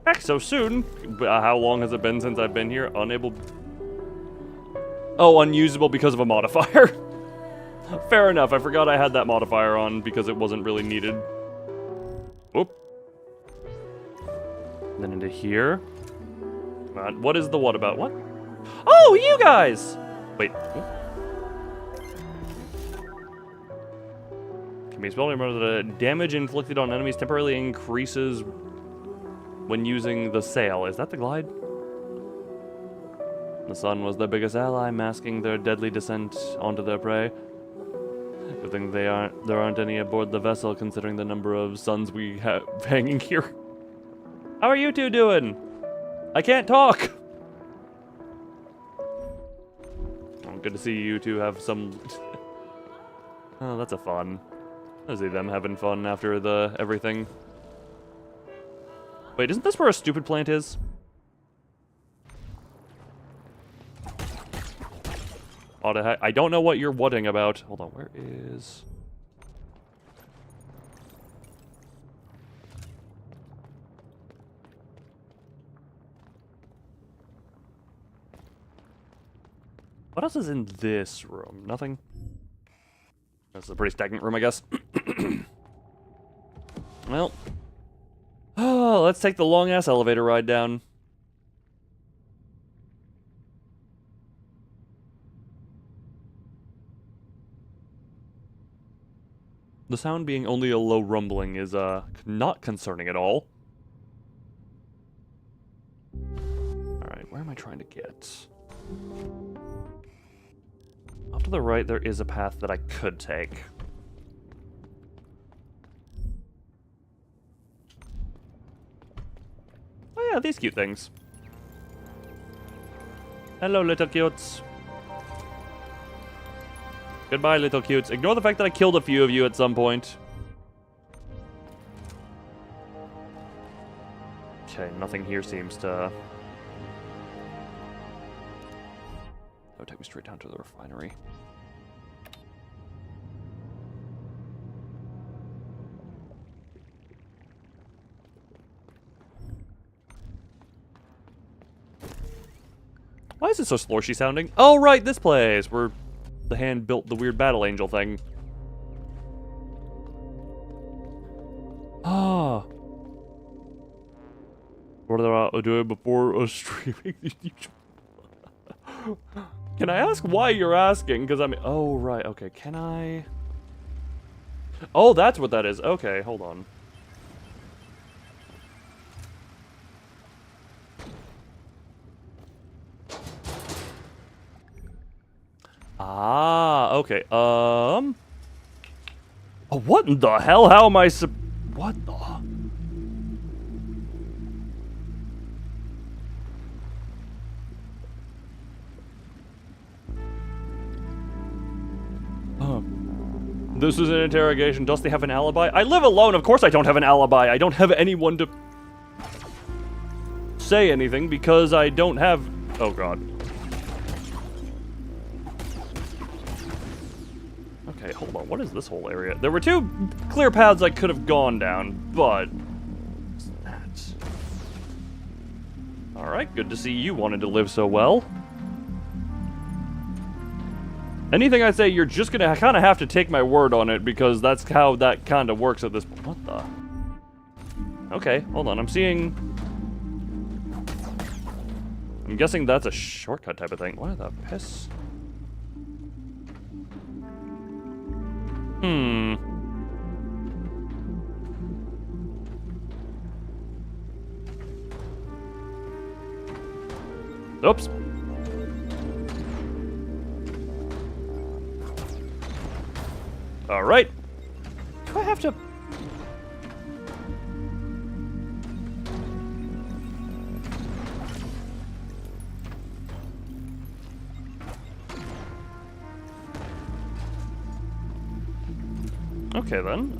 Heck, so soon? How long has it been since I've been here? Unable... Oh, unusable because of a modifier. Fair enough, I forgot I had that modifier on because it wasn't really needed. Whoop. And then into here. Come on, what is the what about? What? Oh, you guys! Wait. Can be spelled. Remember the damage inflicted on enemies temporarily increases when using the sail. Is that the glide? The sun was their biggest ally, masking their deadly descent onto their prey. Good thing there aren't any aboard the vessel, considering the number of suns we have hanging here. How are you two doing? I can't talk. Oh, good to see you two have some. Oh, that's a fun. I see them having fun after the everything. Wait, isn't this where a stupid plant is? I don't know what you're whatting about. Hold on, where is... What else is in this room? Nothing? This is a pretty stagnant room, I guess. Well. Oh, let's take the long-ass elevator ride down. The sound being only a low rumbling is, not concerning at all. Alright, where am I trying to get? Off to the right, there is a path that I could take. Oh yeah, these cute things. Hello, little cutes. Goodbye, little cutes. Ignore the fact that I killed a few of you at some point. Okay, nothing here seems to... That'll take me straight down to the refinery. Why is it so sloshy sounding? Oh, right, this place where the hand built the weird battle angel thing. Ah. What are they doing before streaming? Can I ask why you're asking? Because I mean, oh, right, okay, can I? Oh, that's what that is. Okay, hold on. Ah, okay, oh, what in the hell? How am I what the? This is an interrogation. Does they have an alibi? I live alone. Of course I don't have an alibi. I don't have anyone to say anything because I don't have... Oh, God. Okay, hold on. What is this whole area? There were two clear paths I could have gone down, but... What's that? Alright, good to see you wanted to live so well. Anything I say, you're just gonna kind of have to take my word on it, because that's how that kind of works at this point. What the? Okay, hold on. I'm guessing that's a shortcut type of thing. What the piss? Oops. All right. Do I have to? Okay then.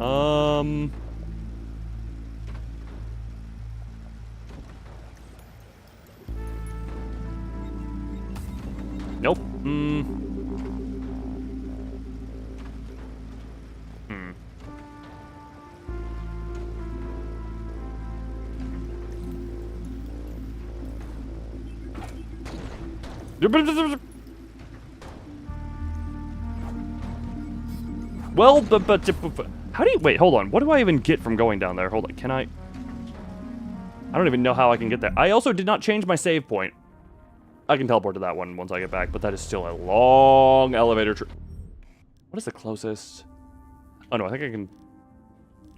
Nope. Well, but how do you wait? Hold on. What do I even get from going down there? Hold on. Can I? I don't even know how I can get there. I also did not change my save point. I can teleport to that one once I get back, but that is still a long elevator trip. What is the closest? Oh no, I think I can.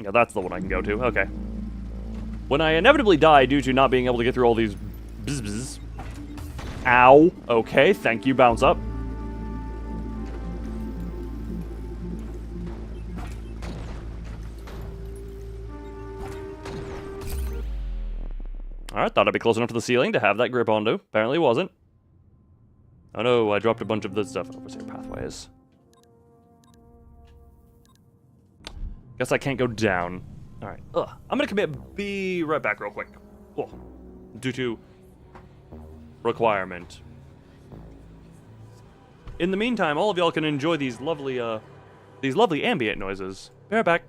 Yeah, that's the one I can go to. Okay. When I inevitably die due to not being able to get through all these bzz. Ow. Okay, thank you, bounce up. Alright, thought I'd be close enough to the ceiling to have that grip onto. Apparently wasn't. Oh no, I dropped a bunch of this stuff. Oh, what's your pathways? Guess I can't go down. Alright, I'm gonna commit, be right back real quick. Oh, due to requirement. In the meantime, all of y'all can enjoy these lovely ambient noises. Be right back.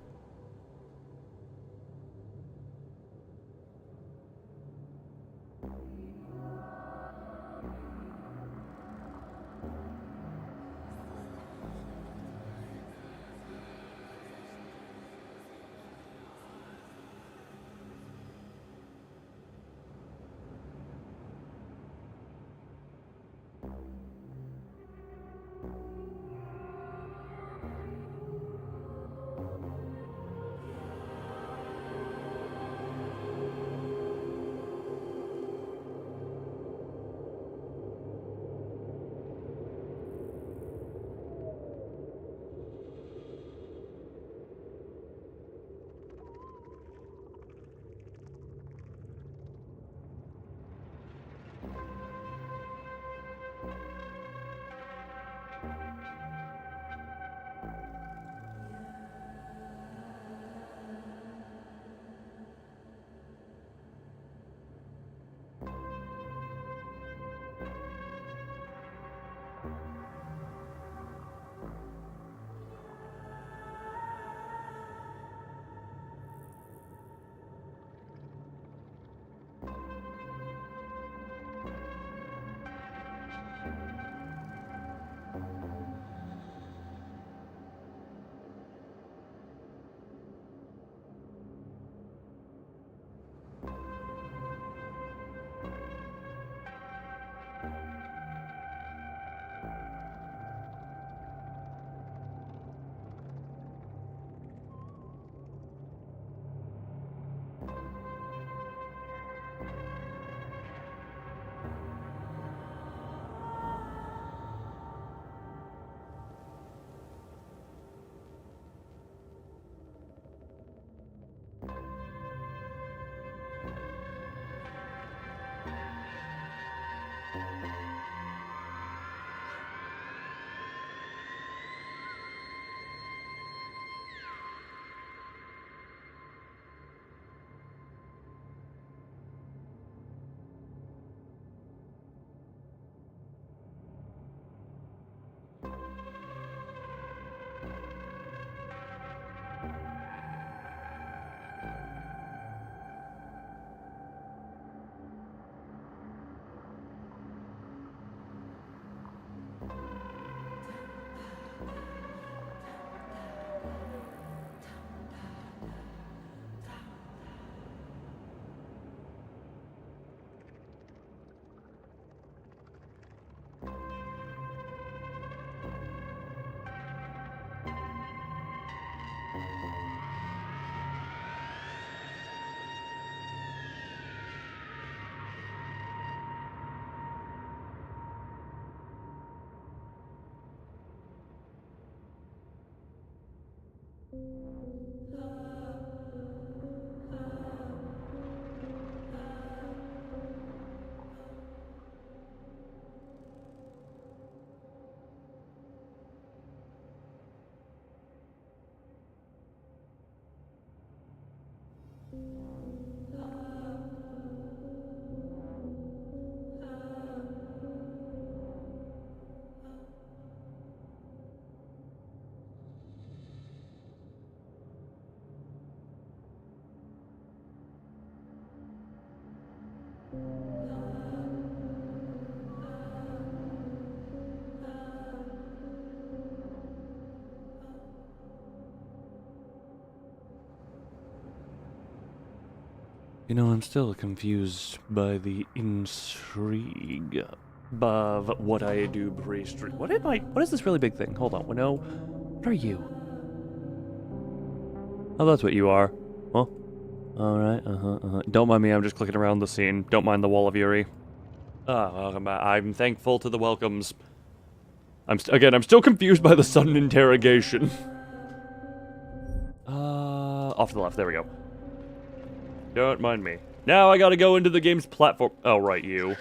You know, I'm still confused by the intrigue of what I do pre-stream. What is this really big thing? Hold on, no. What are you? Oh, that's what you are. Well, alright, Don't mind me, I'm just clicking around the scene. Don't mind the Wall of Yuri. I'm thankful to the welcomes. I'm still confused by the sudden interrogation. Off to the left, there we go. Don't mind me. Now I gotta go into the game's platform. Oh, right, you.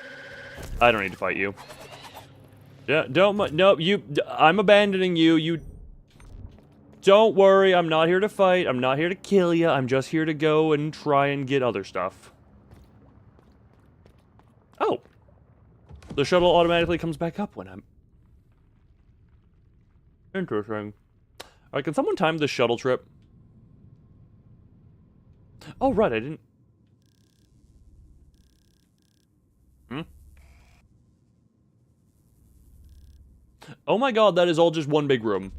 I don't need to fight you. Yeah, no, I'm abandoning you. You, don't worry, I'm not here to fight. I'm not here to kill you. I'm just here to go and try and get other stuff. Oh. The shuttle automatically comes back up when I'm... Interesting. Alright, can someone time the shuttle trip? Oh, right, I didn't... Oh my god, that is all just one big room.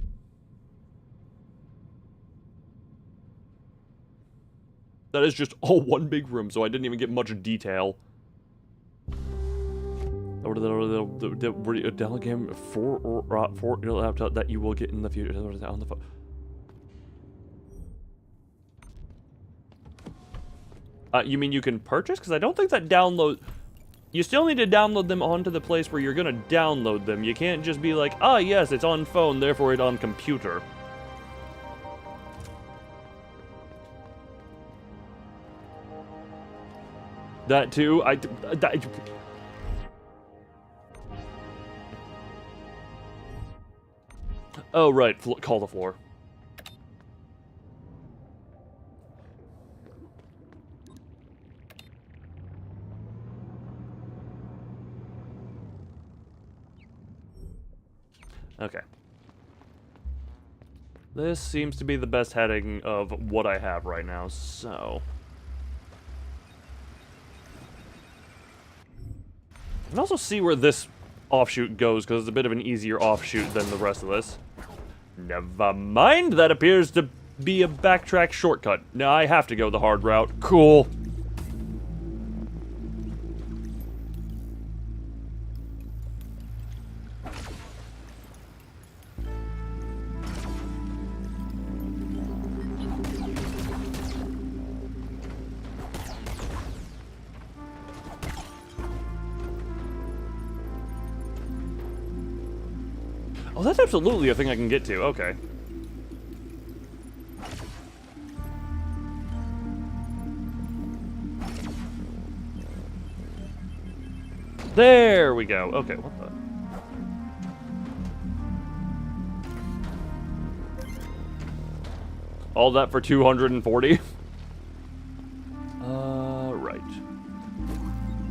That is just all one big room, so I didn't even get much detail. The delegate for your laptop that you will get in the future on the phone. You mean you can purchase? Because I don't think that download... You still need to download them onto the place where you're gonna download them. You can't just be like, ah, yes, it's on phone, therefore it's on computer. That too, Oh, right, call the floor. Okay. This seems to be the best heading of what I have right now, so... I can also see where this offshoot goes, because it's a bit of an easier offshoot than the rest of this. Never mind, that appears to be a backtrack shortcut. Now I have to go the hard route. Cool. Oh, that's absolutely a thing I can get to. Okay. There we go. Okay, what the... All that for 240? Right.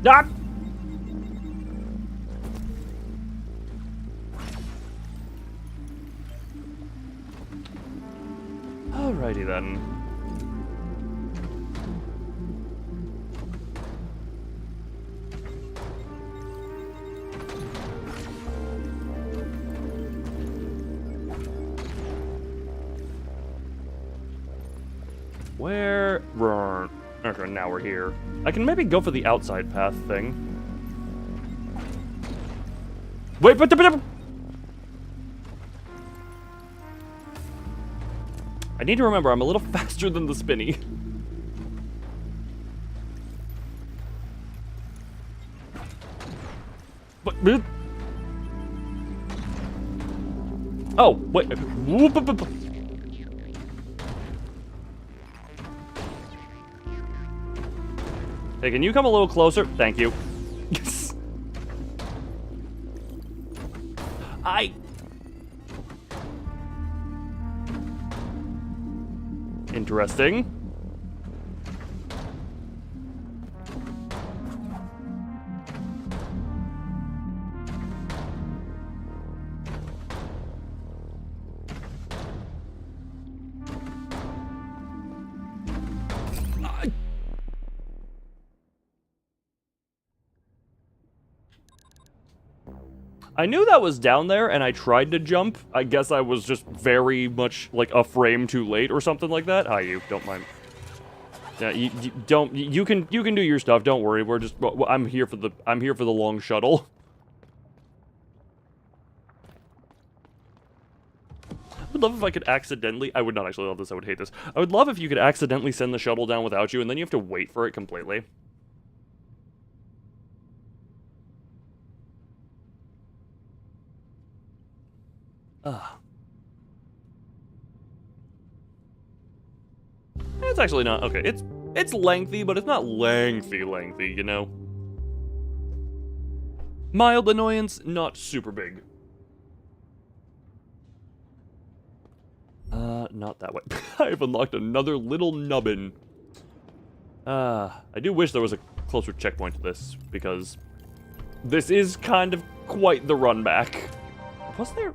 Ah! Alrighty then. Where? Okay, now we're here. I can maybe go for the outside path thing. Wait, but I need to remember, I'm a little faster than the spinny. But... Oh, wait. Hey, can you come a little closer? Thank you. Interesting. I knew that was down there, and I tried to jump. I guess I was just very much, like, a frame too late or something like that. Hi, you. Don't mind. Yeah, you don't. You can do your stuff. Don't worry. We're just. I'm here for the long shuttle. I would love if I could accidentally. I would not actually love this. I would hate this. I would love if you could accidentally send the shuttle down without you, and then you have to wait for it completely. It's actually not okay. It's lengthy, but it's not lengthy, you know. Mild annoyance, not super big. Not that way. I've unlocked another little nubbin. I do wish there was a closer checkpoint to this, because this is kind of quite the run back. Was there?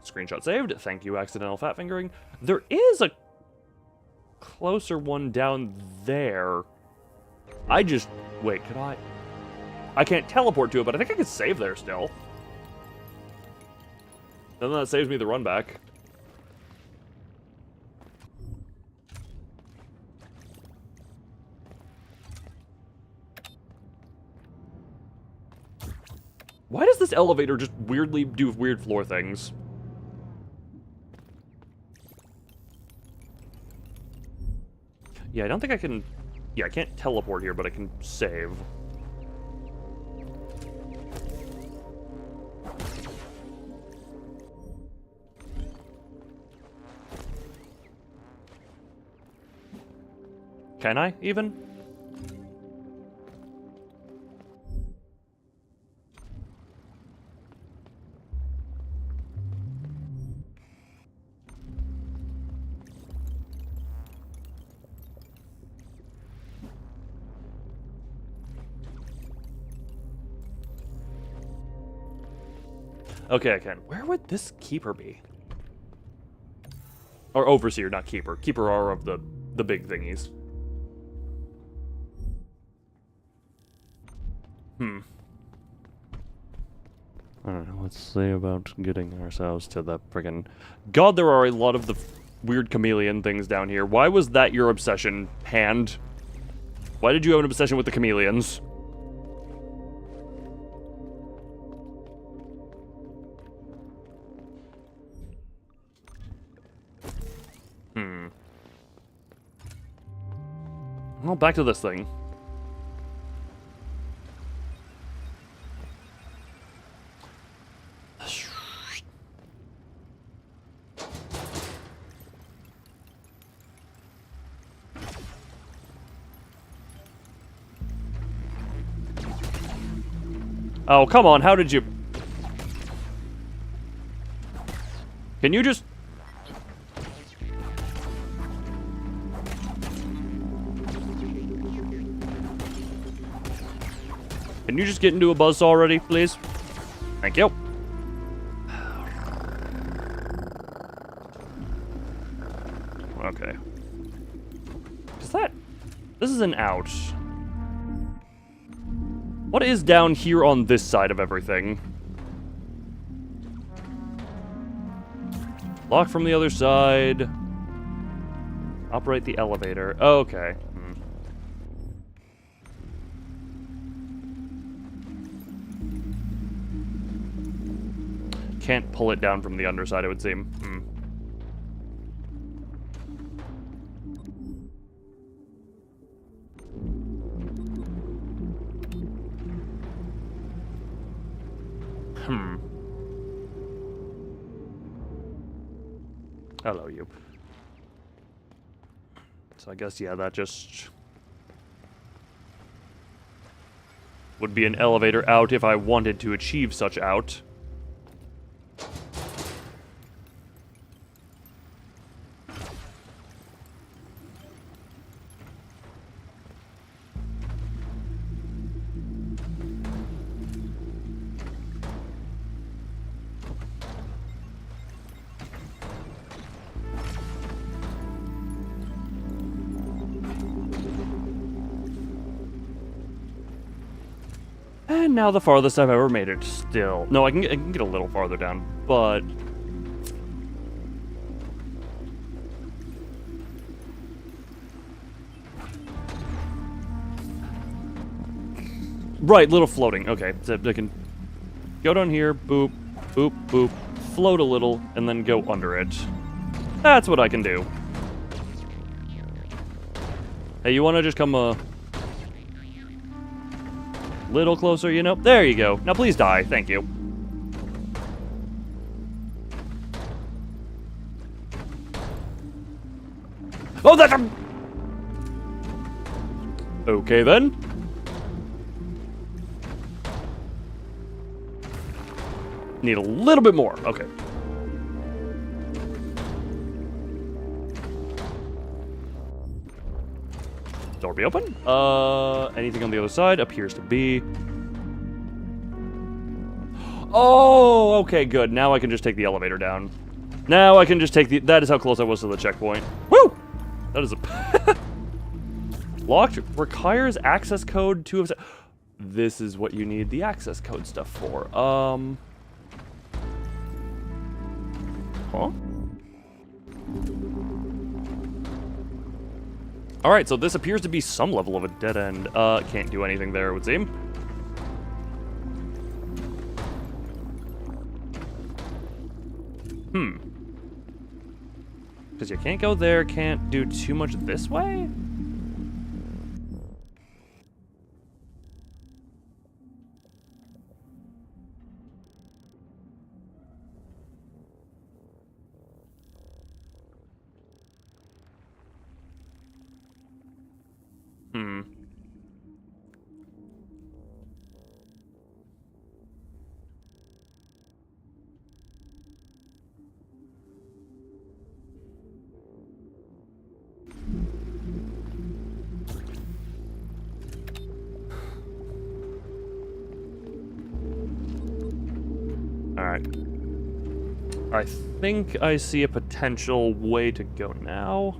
Screenshot saved. Thank you, accidental fat fingering. There is a closer one down there. Wait, could I? I can't teleport to it, but I think I could save there still. Then that saves me the run back. Why does this elevator just weirdly do weird floor things? Yeah, I don't think I can... Yeah, I can't teleport here, but I can save. Can I, even? Okay, I can. Where would this keeper be? Or overseer, not keeper. Keeper are of the big thingies. I don't know, let's see about getting ourselves to the friggin... God, there are a lot of the weird chameleon things down here. Why was that your obsession, hand? Why did you have an obsession with the chameleons? Well, back to this thing. Oh, come on, how did you... Can you just... Can you just get into a buzzsaw already, please? Thank you. Okay. Is that... This is an out. What is down here on this side of everything? Lock from the other side. Operate the elevator. Oh, okay. Can't pull it down from the underside, it would seem. Hello, you. So I guess, yeah, that just... would be an elevator out if I wanted to achieve such out. And now the farthest I've ever made it still. No, I can get a little farther down, but... Right, little floating. Okay, so I can go down here, boop, boop, boop, float a little, and then go under it. That's what I can do. Hey, you want to just come little closer, you know? There you go. Now please die. Thank you. Oh, that's a... Okay, then. Need a little bit more. Okay. Door be open? Anything on the other side? Appears to be. Oh, okay, good. Now I can just take the elevator down. Now I can just take the... That is how close I was to the checkpoint. Woo! That is a... Locked requires access code to... This is what you need the access code stuff for. Huh? Alright, so this appears to be some level of a dead end. Can't do anything there, it would seem. Because you can't go there, can't do too much this way? Alright. I think I see a potential way to go now.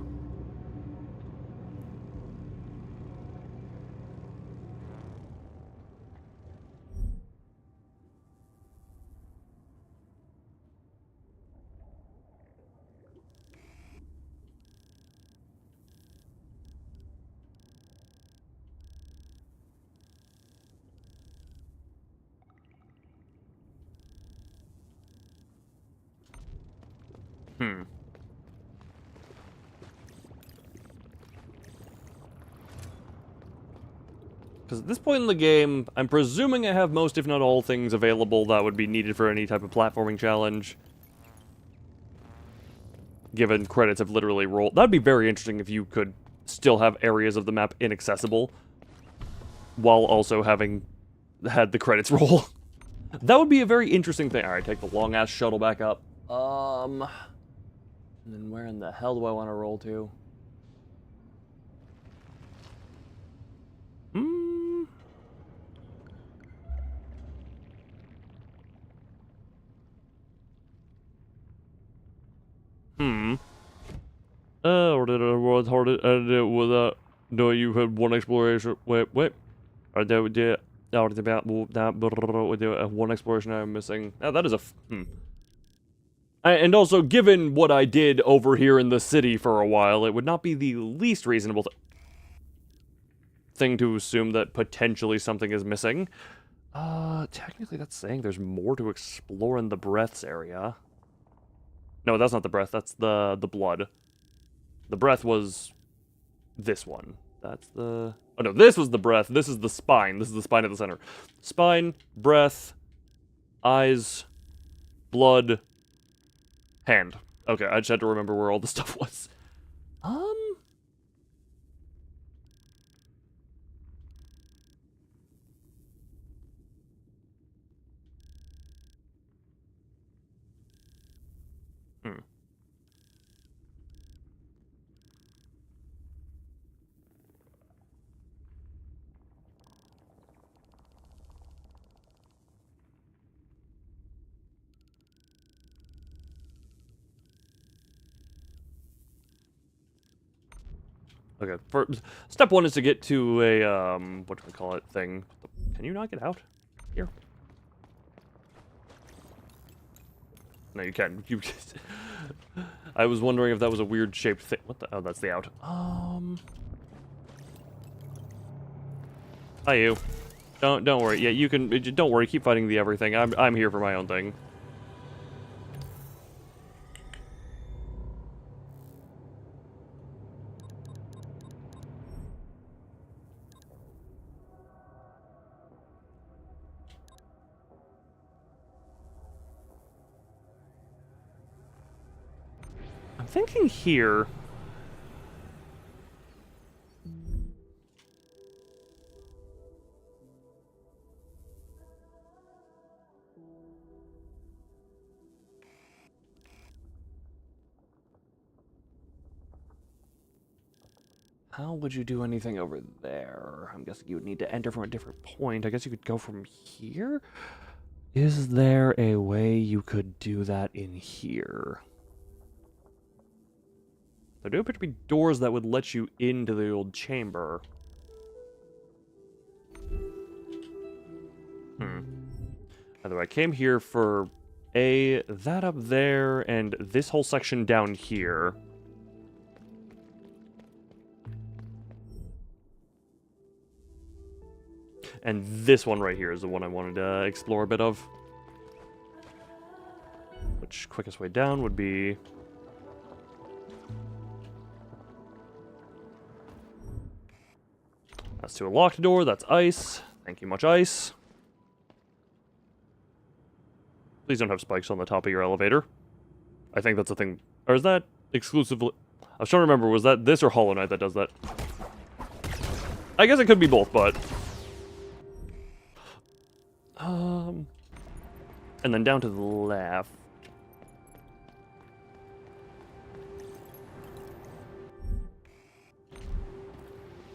Because at this point in the game, I'm presuming I have most, if not all, things available that would be needed for any type of platforming challenge. Given credits have literally rolled. That'd be very interesting if you could still have areas of the map inaccessible, while also having had the credits roll. That would be a very interesting thing. Alright, take the long-ass shuttle back up. And then where in the hell do I want to roll to? Or did the world hard edit without no you had one exploration wait. Or did about that one exploration I'm missing. Oh, that is a and also, given what I did over here in the city for a while, it would not be the least reasonable thing to assume that potentially something is missing. Technically that's saying there's more to explore in the breaths area. No, that's not the breath, that's the blood. The breath was this one. That's the... Oh no, this was the breath, this is the spine. This is the spine at the center. Spine, breath, eyes, blood, hand. Okay, I just had to remember where all the stuff was. Okay, step 1 is to get to a, what do we call it, thing. Can you not get out? Here. No, you can. You. I was wondering if that was a weird shaped thing. What the? Oh, that's the out. Hi, you. Don't worry. Yeah, you can. Don't worry. Keep fighting the everything. I'm here for my own thing. I'm thinking here. How would you do anything over there? I'm guessing you would need to enter from a different point. I guess you could go from here? Is there a way you could do that in here? There do appear to be doors that would let you into the old chamber. By the way, I came here for that up there and this whole section down here. And this one right here is the one I wanted to explore a bit of. Which, quickest way down would be... That's to a locked door, that's ice. Thank you much, ice. Please don't have spikes on the top of your elevator. I think that's a thing... Or is that exclusively... I was trying to remember, was that this or Hollow Knight that does that? I guess it could be both, but... And then down to the left.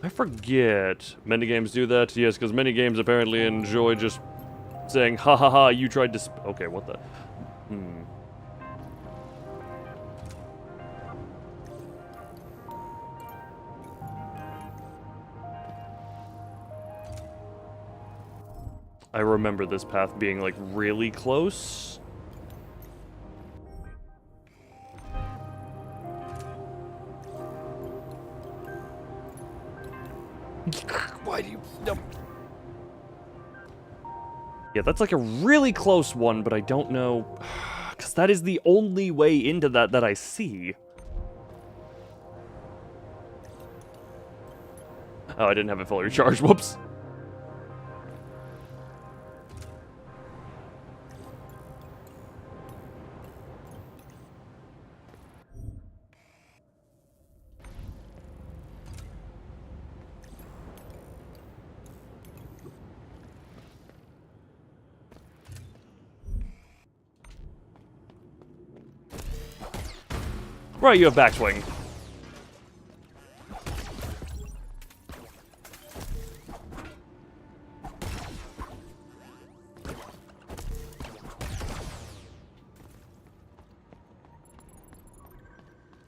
I forget. Minigames do that? Yes, because minigames apparently enjoy just saying, ha ha ha, you tried to okay, what the... I remember this path being, like, really close. Why do you... No. Yeah, that's, like, a really close one, but I don't know... Because that is the only way into that I see. Oh, I didn't have it fully recharged. Whoops. Right, you have backswing.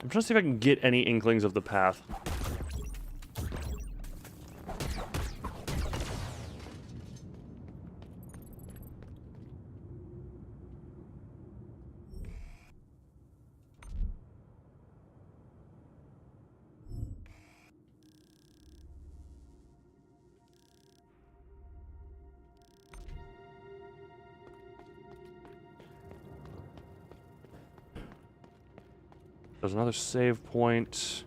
I'm trying to see if I can get any inklings of the path. There's another save point.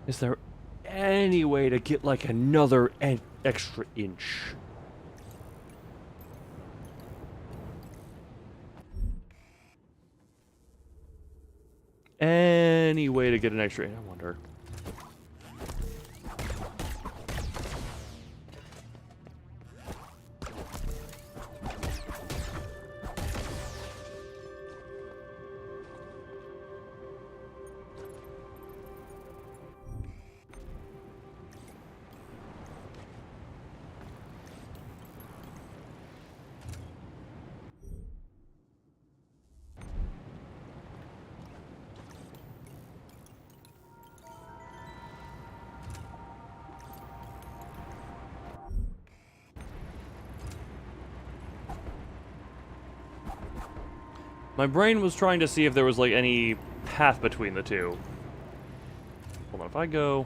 Is there any way to get, like, another extra inch? Any way to get an extra inch, I wonder. My brain was trying to see if there was, like, any path between the two. Hold on, if I go...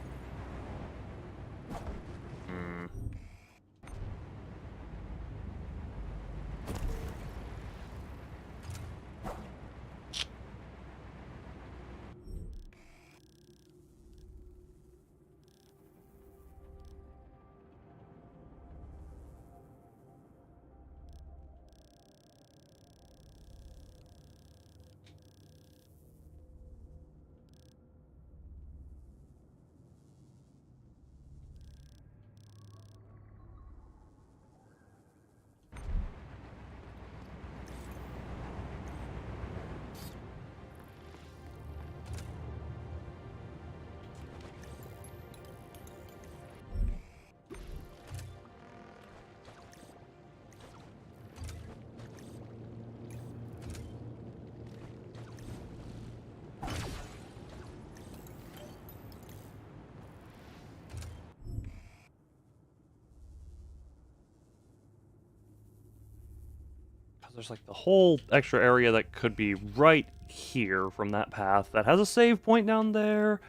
There's like the whole extra area that could be right here from that path that has a save point down there.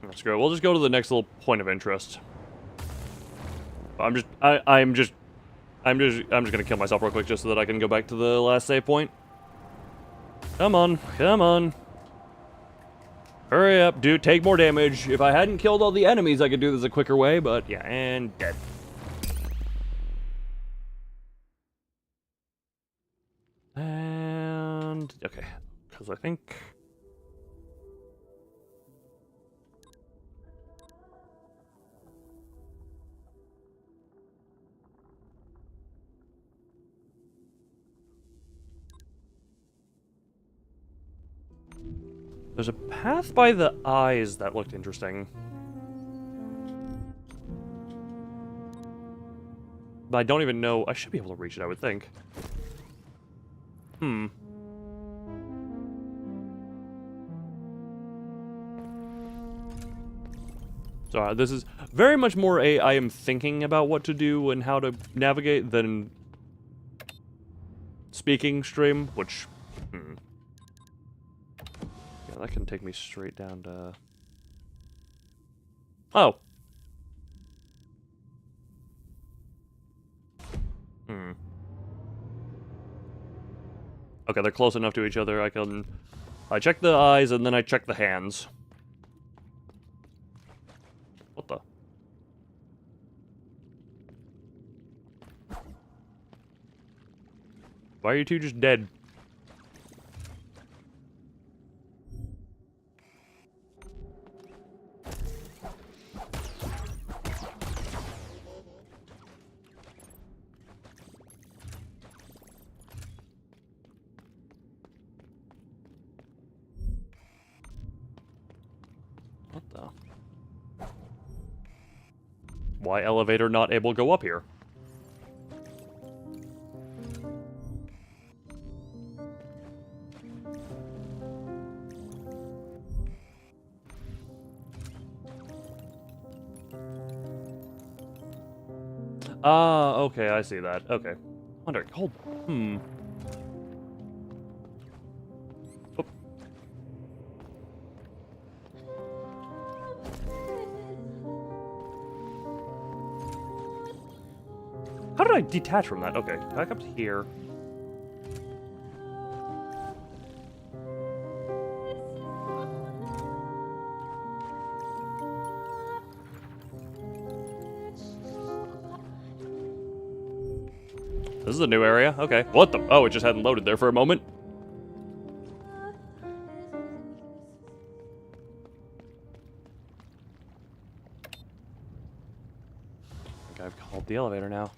That's great. We'll just go to the next little point of interest. I'm just gonna kill myself real quick just so that I can go back to the last save point. Come on, come on. Hurry up, dude, take more damage. If I hadn't killed all the enemies, I could do this a quicker way, but yeah, and dead. And, okay, because I think... There's a path by the eyes that looked interesting. But I don't even know... I should be able to reach it, I would think. So this is very much more a I am thinking about what to do and how to navigate than speaking stream, which... Yeah, that can take me straight down to... Oh. Okay, they're close enough to each other. I check the eyes and then I check the hands. What the? Why are you two just dead? What the? Why elevator not able to go up here? Ah, okay, I see that. Okay. Wondering, hold, Oh. How did I detach from that? Okay, back up to here. This is a new area. Okay. What the? Oh, it just hadn't loaded there for a moment. I think I've called the elevator now.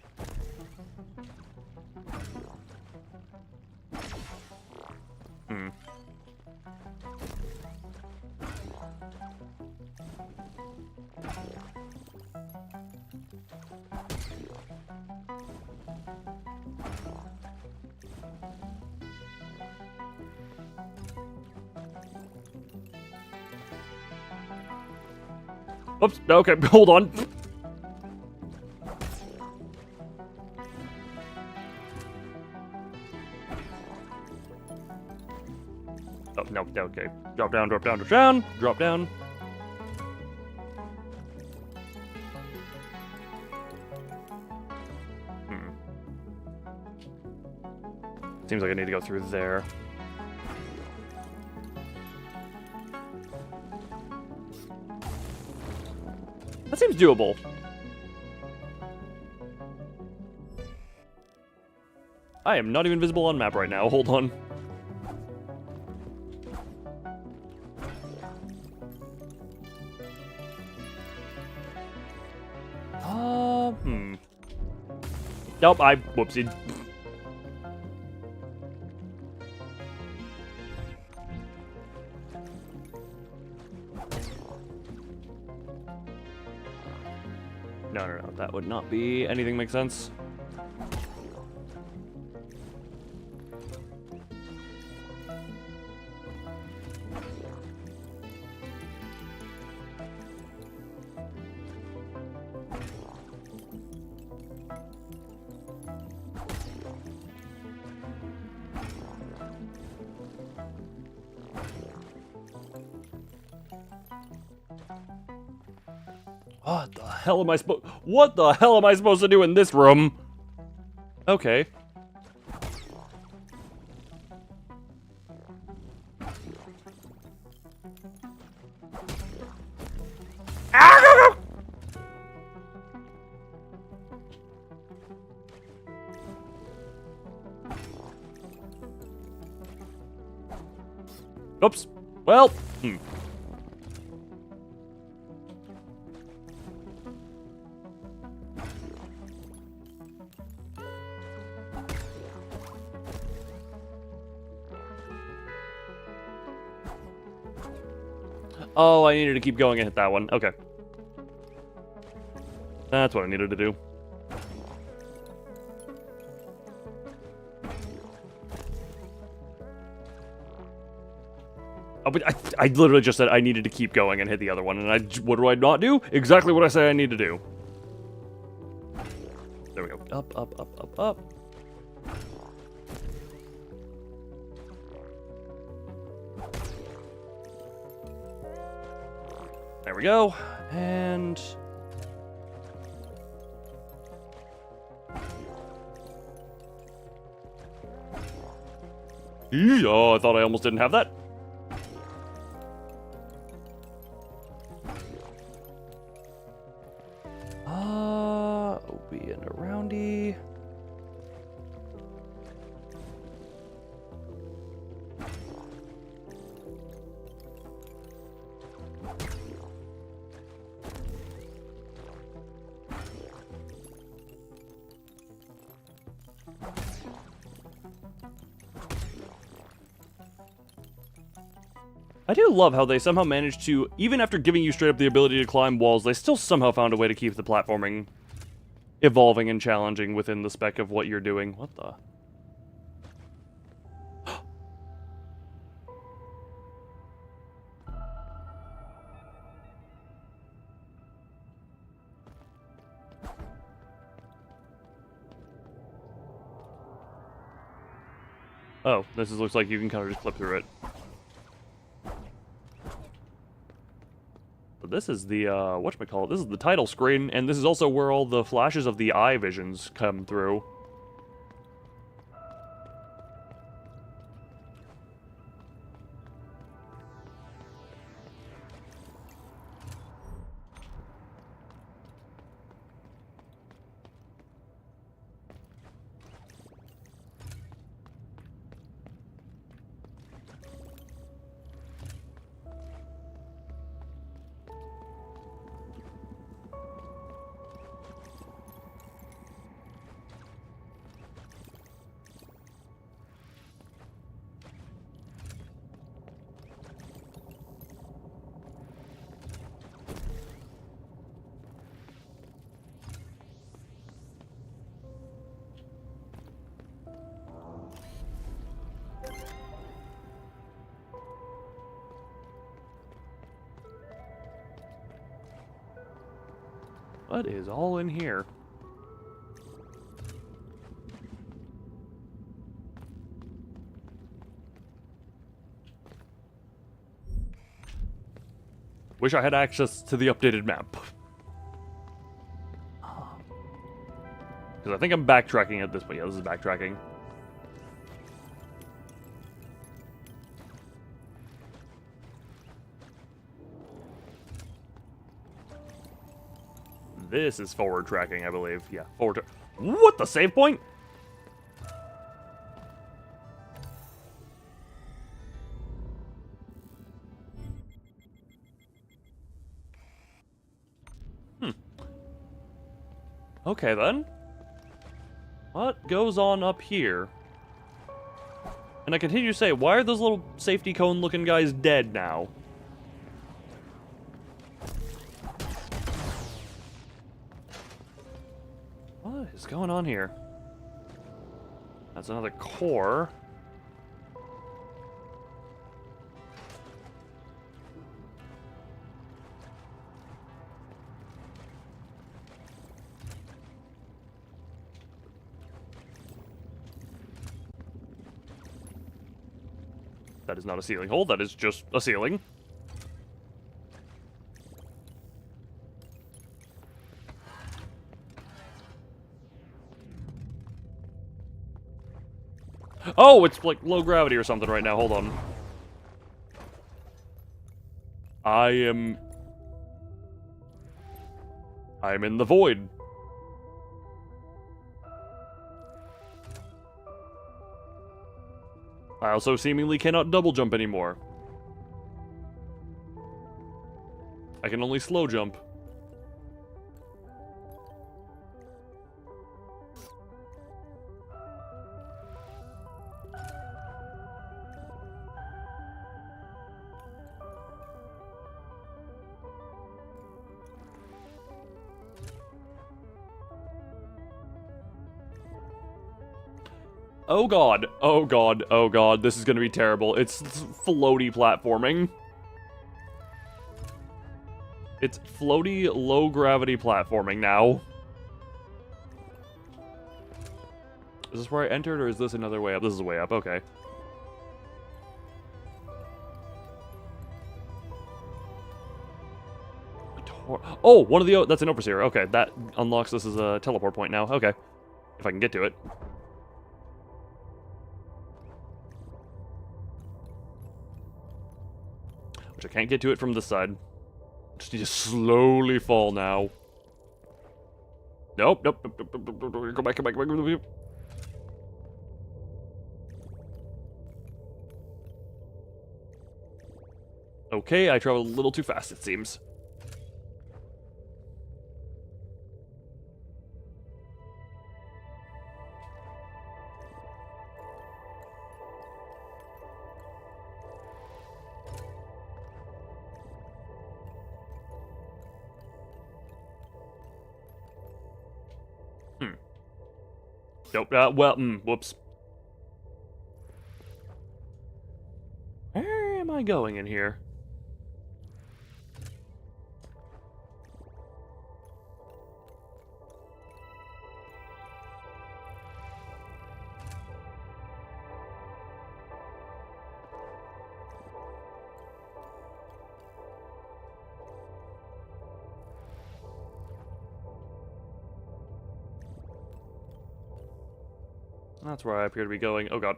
Oops, okay, hold on. Oh, no, okay. Drop down, drop down, drop down, drop down. Seems like I need to go through there. That seems doable. I am not even visible on map right now. Hold on. Nope, whoopsied. No, that would not be anything make sense. What the hell am I supposed to do in this room? Okay. Oops. Well. Oh, I needed to keep going and hit that one. Okay. That's what I needed to do. Oh, but I literally just said I needed to keep going and hit the other one, and what do I not do? Exactly what I say I need to do. There we go. Up, up, up, up, up. There we go. And... oh, I thought I almost didn't have that. Opie and a roundy. I do love how they somehow managed to, even after giving you straight up the ability to climb walls, they still somehow found a way to keep the platforming evolving and challenging within the spec of what you're doing. What the? Oh, looks like you can kind of just clip through it. This is the, whatchamacallit, this is the title screen, and this is also where all the flashes of the eye visions come through. What is all in here? Wish I had access to the updated map. Because I think I'm backtracking at this point. Yeah, this is backtracking. This is forward tracking, I believe. Yeah, forward. What, the save point? Okay, then. What goes on up here? And I continue to say, why are those little safety cone looking guys dead now? What is going on here? That's another core. That is not a ceiling hole, that is just a ceiling. Oh, it's like low gravity or something right now, hold on. I'm in the void. I also seemingly cannot double jump anymore. I can only slow jump. Oh god, oh god, oh god, this is gonna be terrible. It's floaty platforming. It's floaty, low-gravity platforming now. Is this where I entered, or is this another way up? This is a way up, okay. Oh, one of the... That's an overseer. Okay, that unlocks this as a teleport point now. Okay, if I can get to it. Which I can't get to it from this side. Just need to slowly fall now. Nope, nope, nope, nope, nope, nope. Go back, go back, go back, go back. Okay, I traveled a little too fast, it seems. Nope, whoops. Where am I going in here? That's where I appear to be going. Oh god.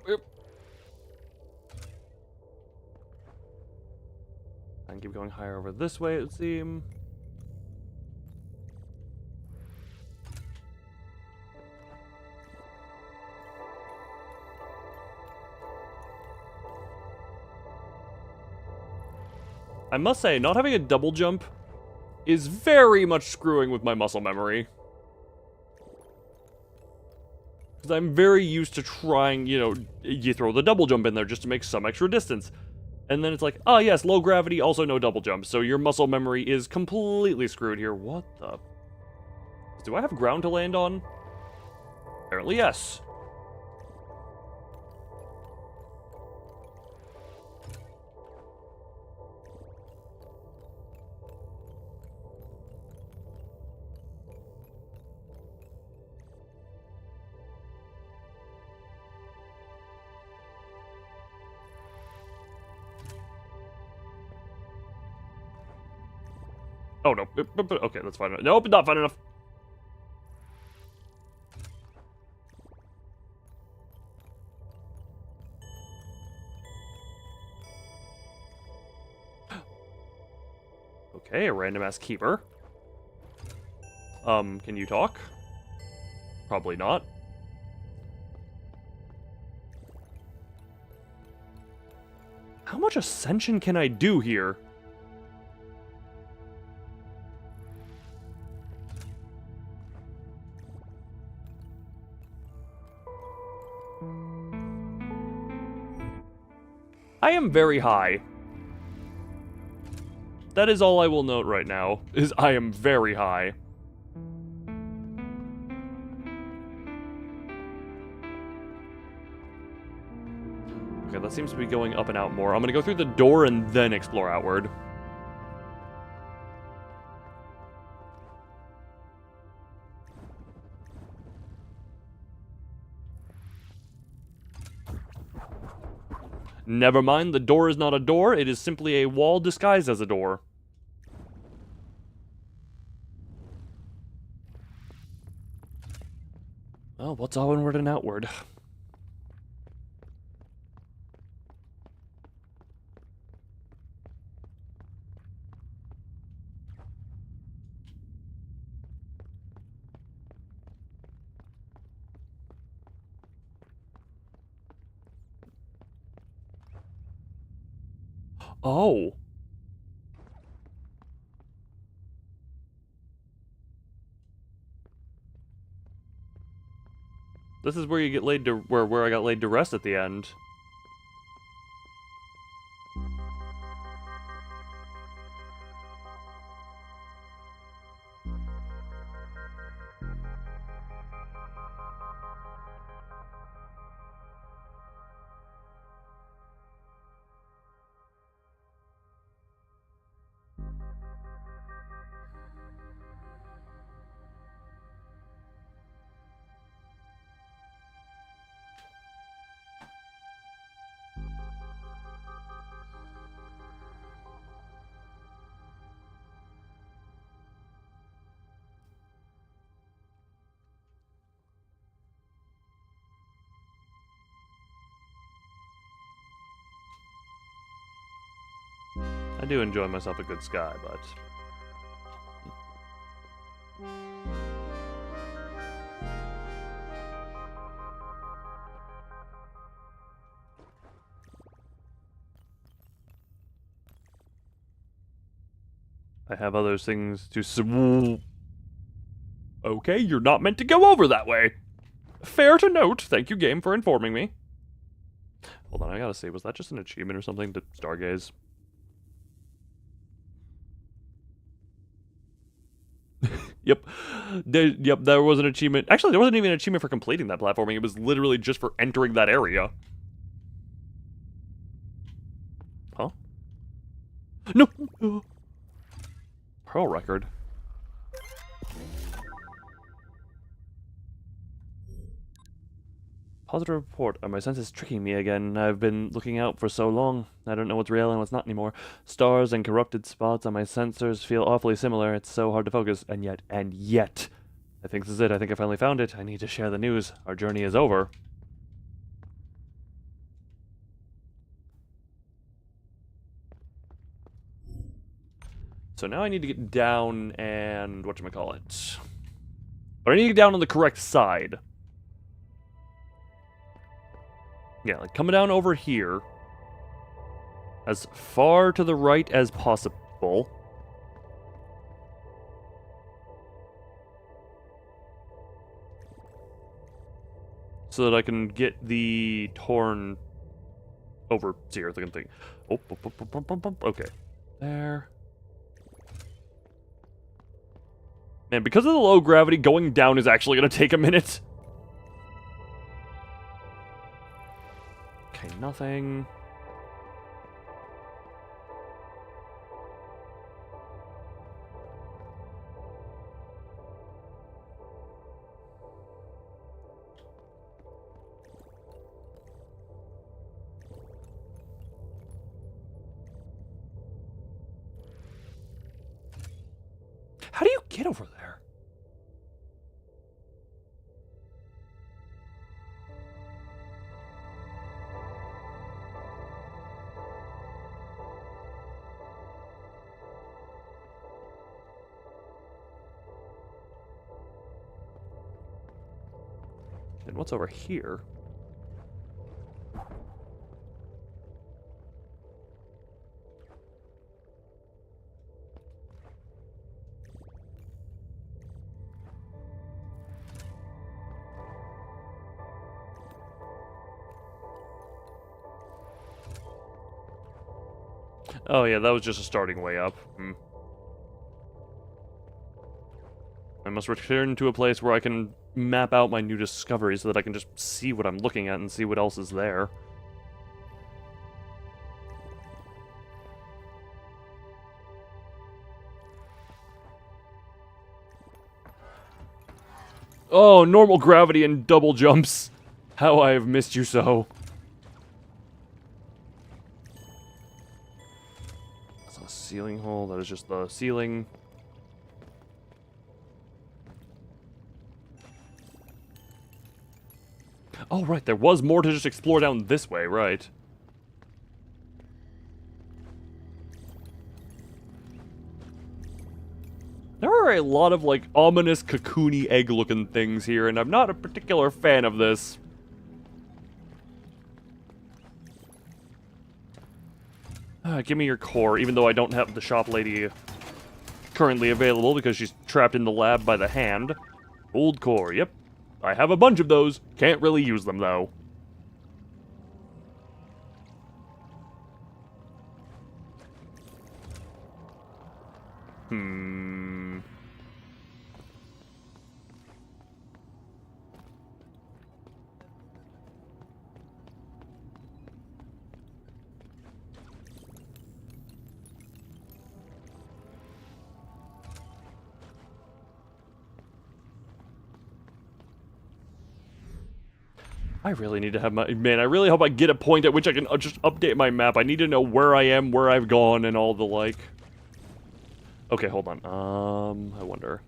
I can keep going higher over this way, it would seem. I must say, not having a double jump is very much screwing with my muscle memory. Because I'm very used to trying, you know, you throw the double jump in there just to make some extra distance. And then it's like, oh yes, low gravity, also no double jump. So your muscle memory is completely screwed here. What the? Do I have ground to land on? Apparently yes. Oh, no. Okay, that's fine. Nope, not fine enough. Okay, a random-ass keeper. Can you talk? Probably not. How much ascension can I do here? I am very high. That is all I will note right now, is I am very high. Okay, that seems to be going up and out more. I'm gonna go through the door and then explore outward. Never mind, the door is not a door, it is simply a wall disguised as a door. Oh, what's all inward and outward? Oh. This is where you get laid to where I got laid to rest at the end. I do enjoy myself a good sky, but... I have other things to Okay, you're not meant to go over that way. Fair to note. Thank you, game, for informing me. Hold on, I gotta see. Was that just an achievement or something to stargaze? Yep. There was an achievement. Actually, there wasn't even an achievement for completing that platforming. It was literally just for entering that area. Huh? No! Pearl record. Positive report. Are my senses tricking me again? I've been looking out for so long. I don't know what's real and what's not anymore. Stars and corrupted spots on my sensors feel awfully similar. It's so hard to focus. And yet. I think this is it. I think I finally found it. I need to share the news. Our journey is over. So now I need to get down and... whatchamacallit. But I need to get down on the correct side. Yeah, like coming down over here. As far to the right as possible. So that I can get the torn overseer looking thing. Oh, okay. There. Man, because of the low gravity, going down is actually going to take a minute. Okay, nothing. How do you get over there? And what's over here? Oh yeah, that was just a starting way up. I must return to a place where I can map out my new discoveries so that I can just see what I'm looking at and see what else is there. Oh, normal gravity and double jumps. How I have missed you so. That's a ceiling hole. That is just the ceiling. Oh, right. There was more to just explore down this way, right? There are a lot of, like, ominous, cocoony, egg-looking things here, and I'm not a particular fan of this. Give me your core, even though I don't have the shop lady currently available because she's trapped in the lab by the hand. Old core, yep. I have a bunch of those. Can't really use them, though. I really need to have my... Man, I really hope I get a point at which I can just update my map. I need to know where I am, where I've gone, and all the like. Okay, hold on. I wonder.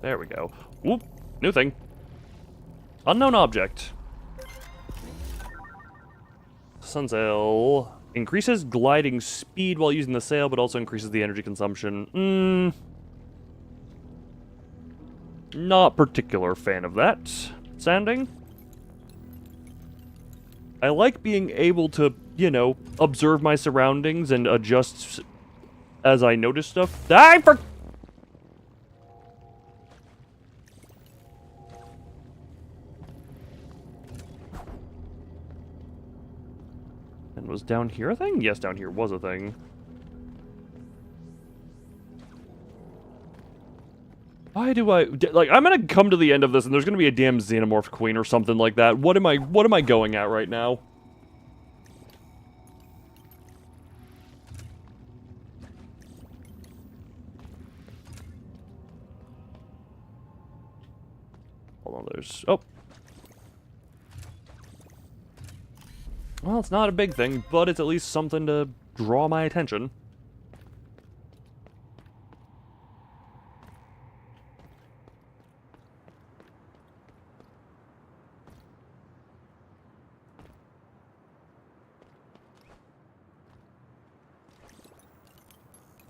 There we go. Whoop! New thing. Unknown object. Sunsail. Increases gliding speed while using the sail, but also increases the energy consumption. Not particular fan of that sounding. I like being able to, you know, observe my surroundings and adjust as I notice stuff. And was down here a thing? Yes, down here was a thing. Why do I... Like, I'm gonna come to the end of this and there's gonna be a damn Xenomorph Queen or something like that. What am I going at right now? Hold on, there's... Oh. Well, it's not a big thing, but it's at least something to draw my attention.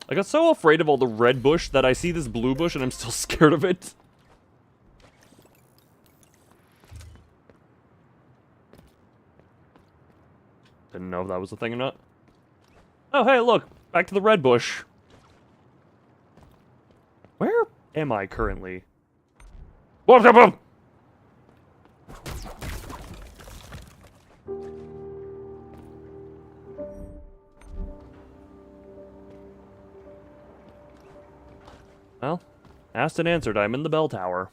I got so afraid of all the red bush that I see this blue bush and I'm still scared of it. Didn't know if that was a thing or not. Oh, hey, look! Back to the red bush. Where am I currently? Well, asked and answered. I'm in the bell tower.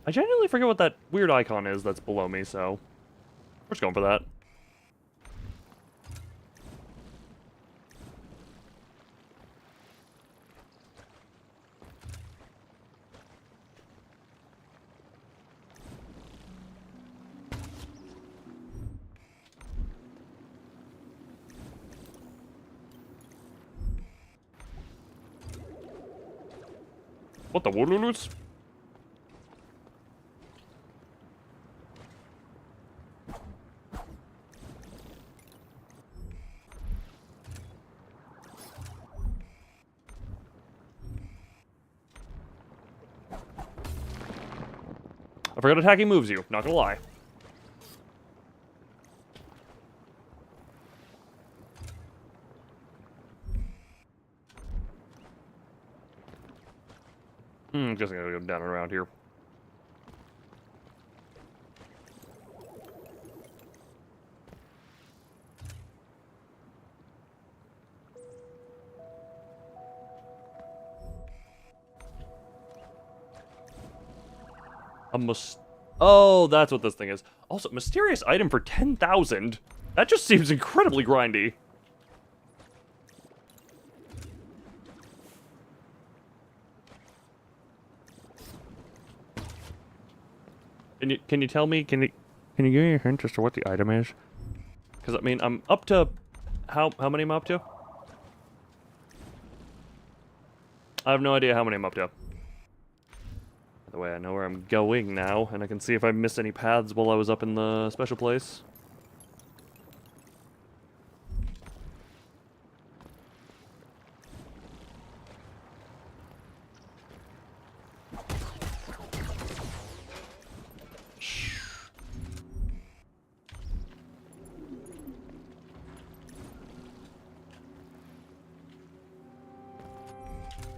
I genuinely forget what that weird icon is that's below me, so we're just going for that. What the woolulus? I forgot attacking moves you, not gonna lie. Guess I'm gonna go down and around here. Oh, that's what this thing is. Also, mysterious item for 10,000. That just seems incredibly grindy. Can you tell me? Can you give me a hint as to what the item is? Because I mean, I'm up to how many am I up to? I have no idea how many I'm up to. By the way, I know where I'm going now, and I can see if I missed any paths while I was up in the special place.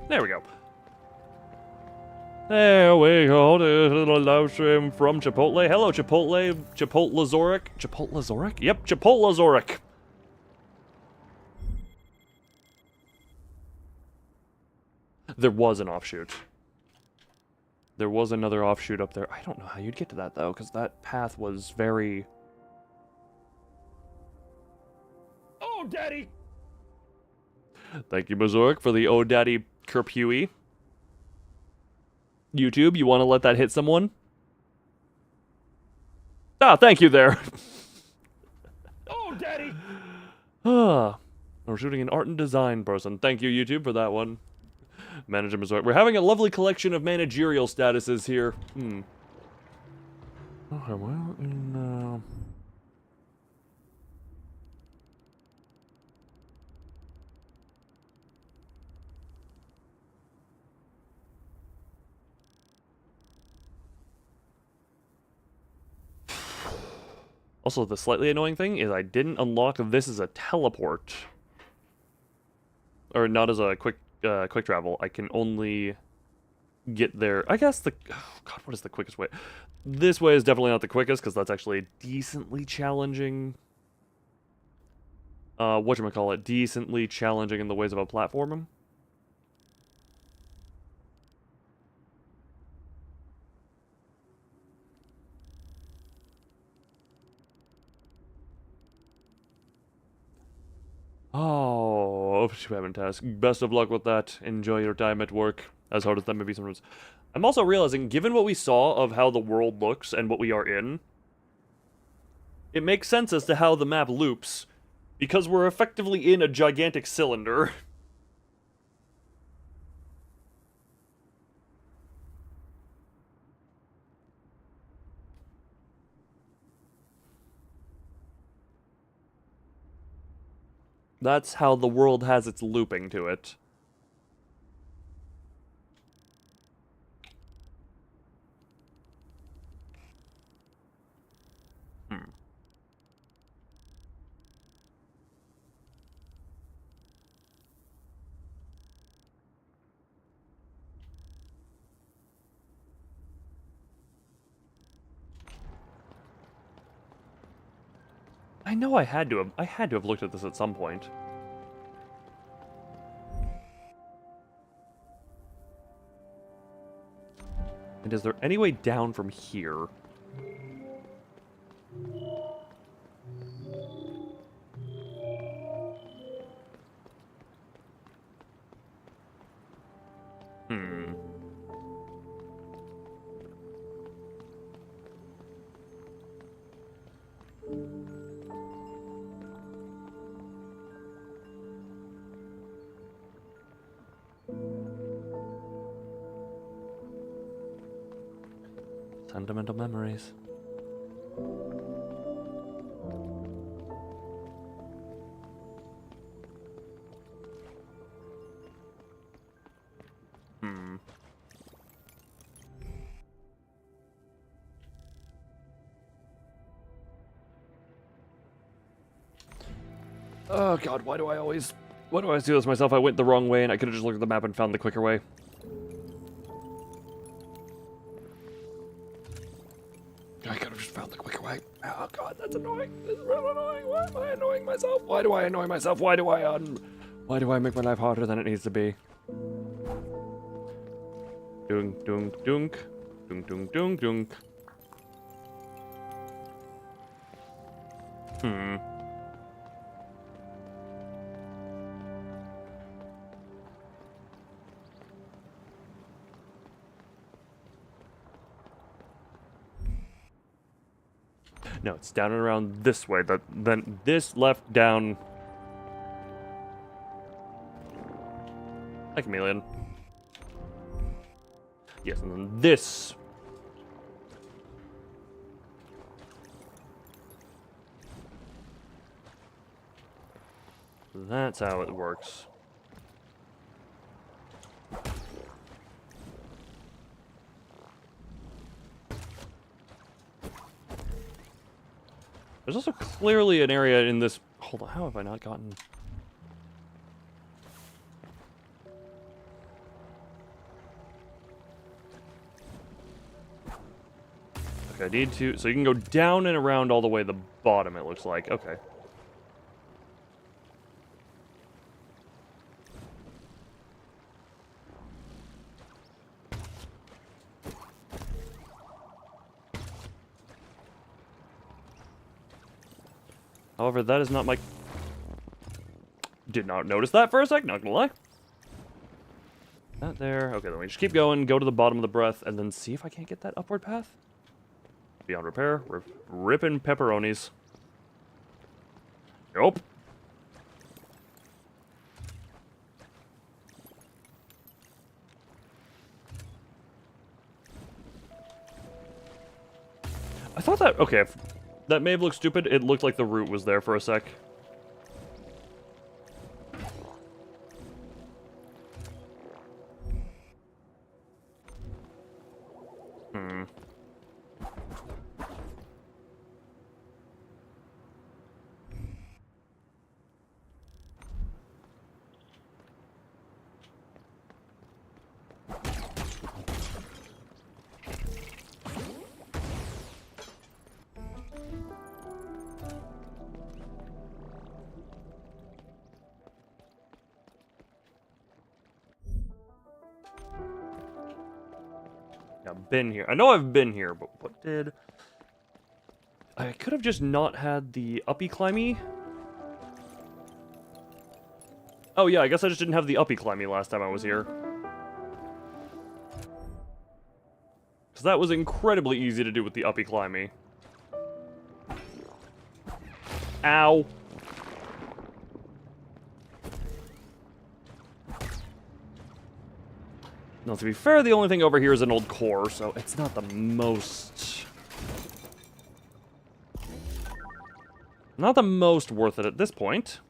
There we go. There we go. This little live stream from Chipotle. Hello, Chipotle. Chipotle-zoric. Chipotle-zoric? Yep, Chipotle-zoric. There was an offshoot. There was another offshoot up there. I don't know how you'd get to that, though, because that path was very... Oh, Daddy! Thank you, Mazoric, for the Oh, Daddy Kerpui. YouTube, you want to let that hit someone? Ah, thank you there. Oh, Daddy! We're shooting an art and design person. Thank you, YouTube, for that one. Manager Mazoric. We're having a lovely collection of managerial statuses here. Okay, well, Also, the slightly annoying thing is I didn't unlock this as a teleport. Or not as a quick travel. I can only get there. I guess oh god, what is the quickest way? This way is definitely not the quickest, because that's actually decently challenging. Whatchamacallit, decently challenging in the ways of a platformer. Oh, task. Best of luck with that. Enjoy your time at work, as hard as that may be sometimes. I'm also realizing, given what we saw of how the world looks and what we are in, it makes sense as to how the map loops, because we're effectively in a gigantic cylinder. That's how the world has its looping to it. I know I had to have looked at this at some point. And is there any way down from here? Hmm. Sentimental memories. Hmm. Oh god, why do I always do this myself? I went the wrong way and I could have just looked at the map and found the quicker way. I could have just found the quicker way. Oh god, that's annoying. This is real annoying. Why am I annoying myself? Why do I annoy myself? Why do I make my life harder than it needs to be? Dunk, dunk, dunk. Dunk, dunk, dunk, dunk. Hmm. No, it's down and around this way. Then this left down. Hi, Chameleon. Yes, and then this. That's how it works. There's also clearly an area in this... Hold on, how have I not gotten... Okay, I need to... So you can go down and around all the way to the bottom, it looks like. Okay. However, that is not my... Did not notice that for a sec, not gonna lie. That there. Okay, then we just keep going, go to the bottom of the breath, and then see if I can't get that upward path. Beyond repair. We're ripping pepperonis. Nope. I thought that... Okay, that may have looked stupid. It looked like the root was there for a sec. Hmm. I've been here. I know I've been here, but what did... I could have just not had the uppy climby. Oh yeah, I guess I just didn't have the uppy climby last time I was here. Because that was incredibly easy to do with the uppy climby. Ow. Now, to be fair, the only thing over here is an old core, so it's not the most... Not the most worth it at this point.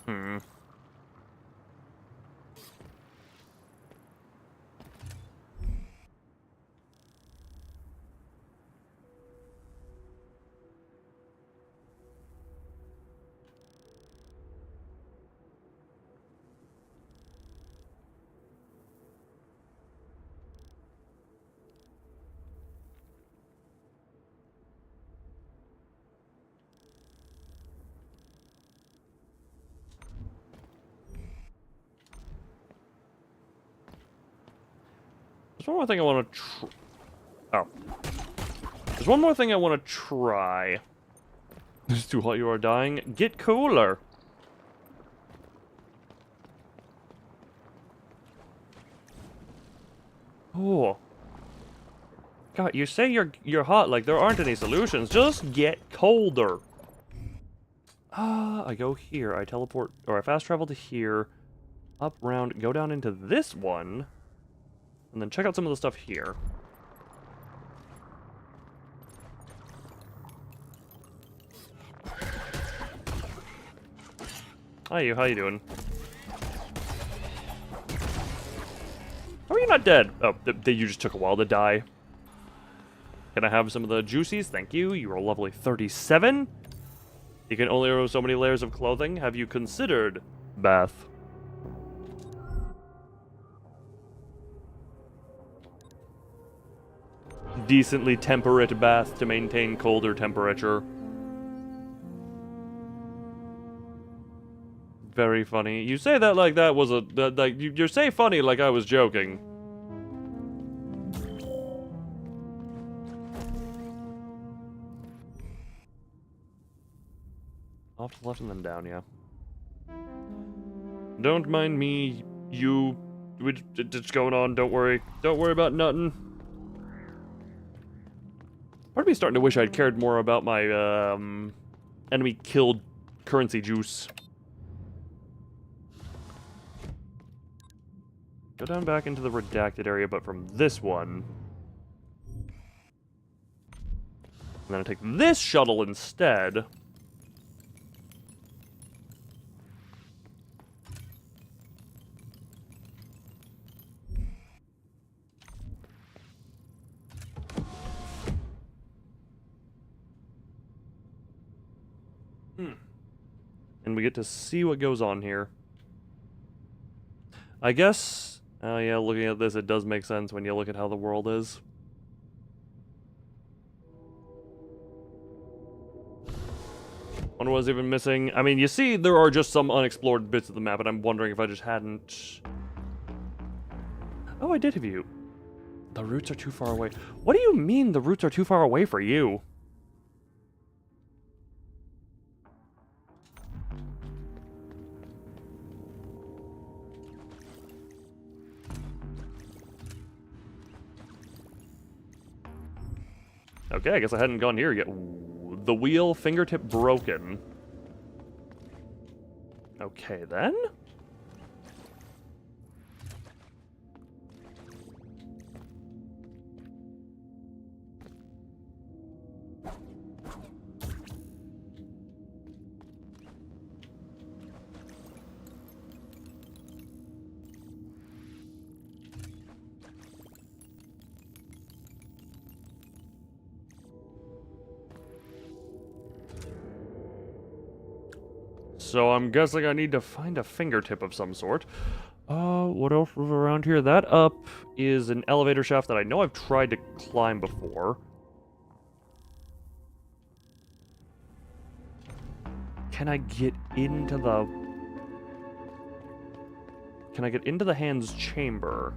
Hmm. There's one more thing I want to Oh. There's one more thing I want to try. It's too hot, you are dying. Get cooler. Oh. God, you say you're hot like there aren't any solutions. Just get colder. I go here. I teleport, or I fast travel to here. Up, round, go down into this one. And then check out some of the stuff here. Hi, how you doing? How are you not dead? Oh, you just took a while to die. Can I have some of the juicies? Thank you. You are lovely 37. You can only wear so many layers of clothing. Have you considered bath? Decently temperate bath to maintain colder temperature. Very funny. You say that like that was a... like, you say funny like I was joking. Off to the left and then down, yeah. Don't mind me, you... It's going on, don't worry. Don't worry about nothing. Part of me starting to wish I'd cared more about my, enemy killed currency juice. Go down back into the redacted area, but from this one. And then I take this shuttle instead. And we get to see what goes on here. I guess... oh yeah, looking at this, it does make sense when you look at how the world is. Wonder what was even missing. I mean, you see, there are just some unexplored bits of the map, and I'm wondering if I just hadn't... oh, I did have you. The roots are too far away. What do you mean the roots are too far away for you? Okay, I guess I hadn't gone here yet. Ooh, the wheel, fingertip broken. Okay, then. So I'm guessing I need to find a fingertip of some sort. What else was around here? That up is an elevator shaft that I know I've tried to climb before. Can I get into the... can I get into the hand's chamber?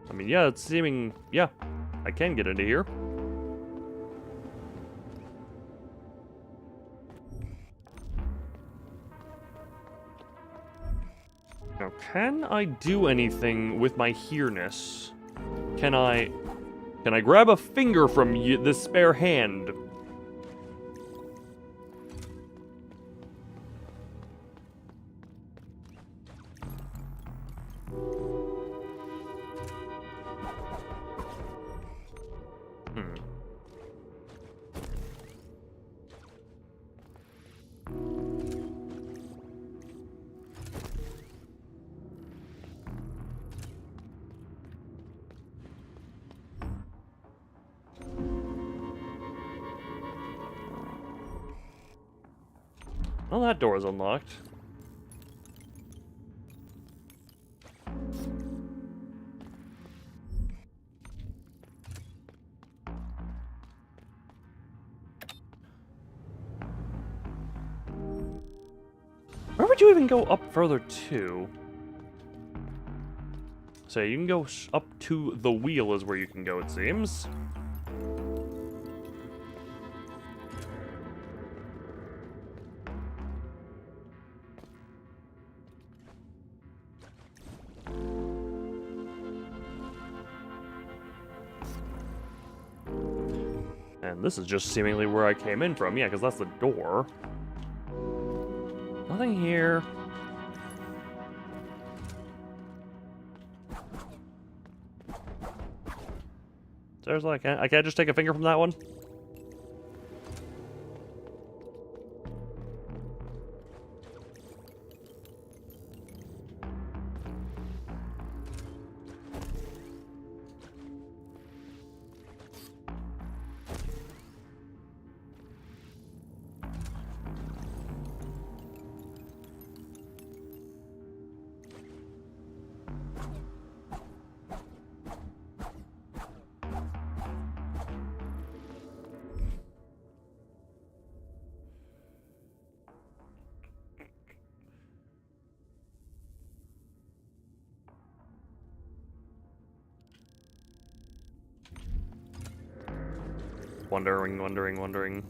I mean, yeah, it's seeming... yeah, I can get into here. Now, can I do anything with my here-ness? Can I grab a finger from this spare hand? Well, that door is unlocked. you even go up further too? So you can go up to the wheel is where you can go, it seems. And this is just seemingly where I came in from. Yeah, because that's the door. Nothing here. Seriously, I can't just take a finger from that one? Wondering.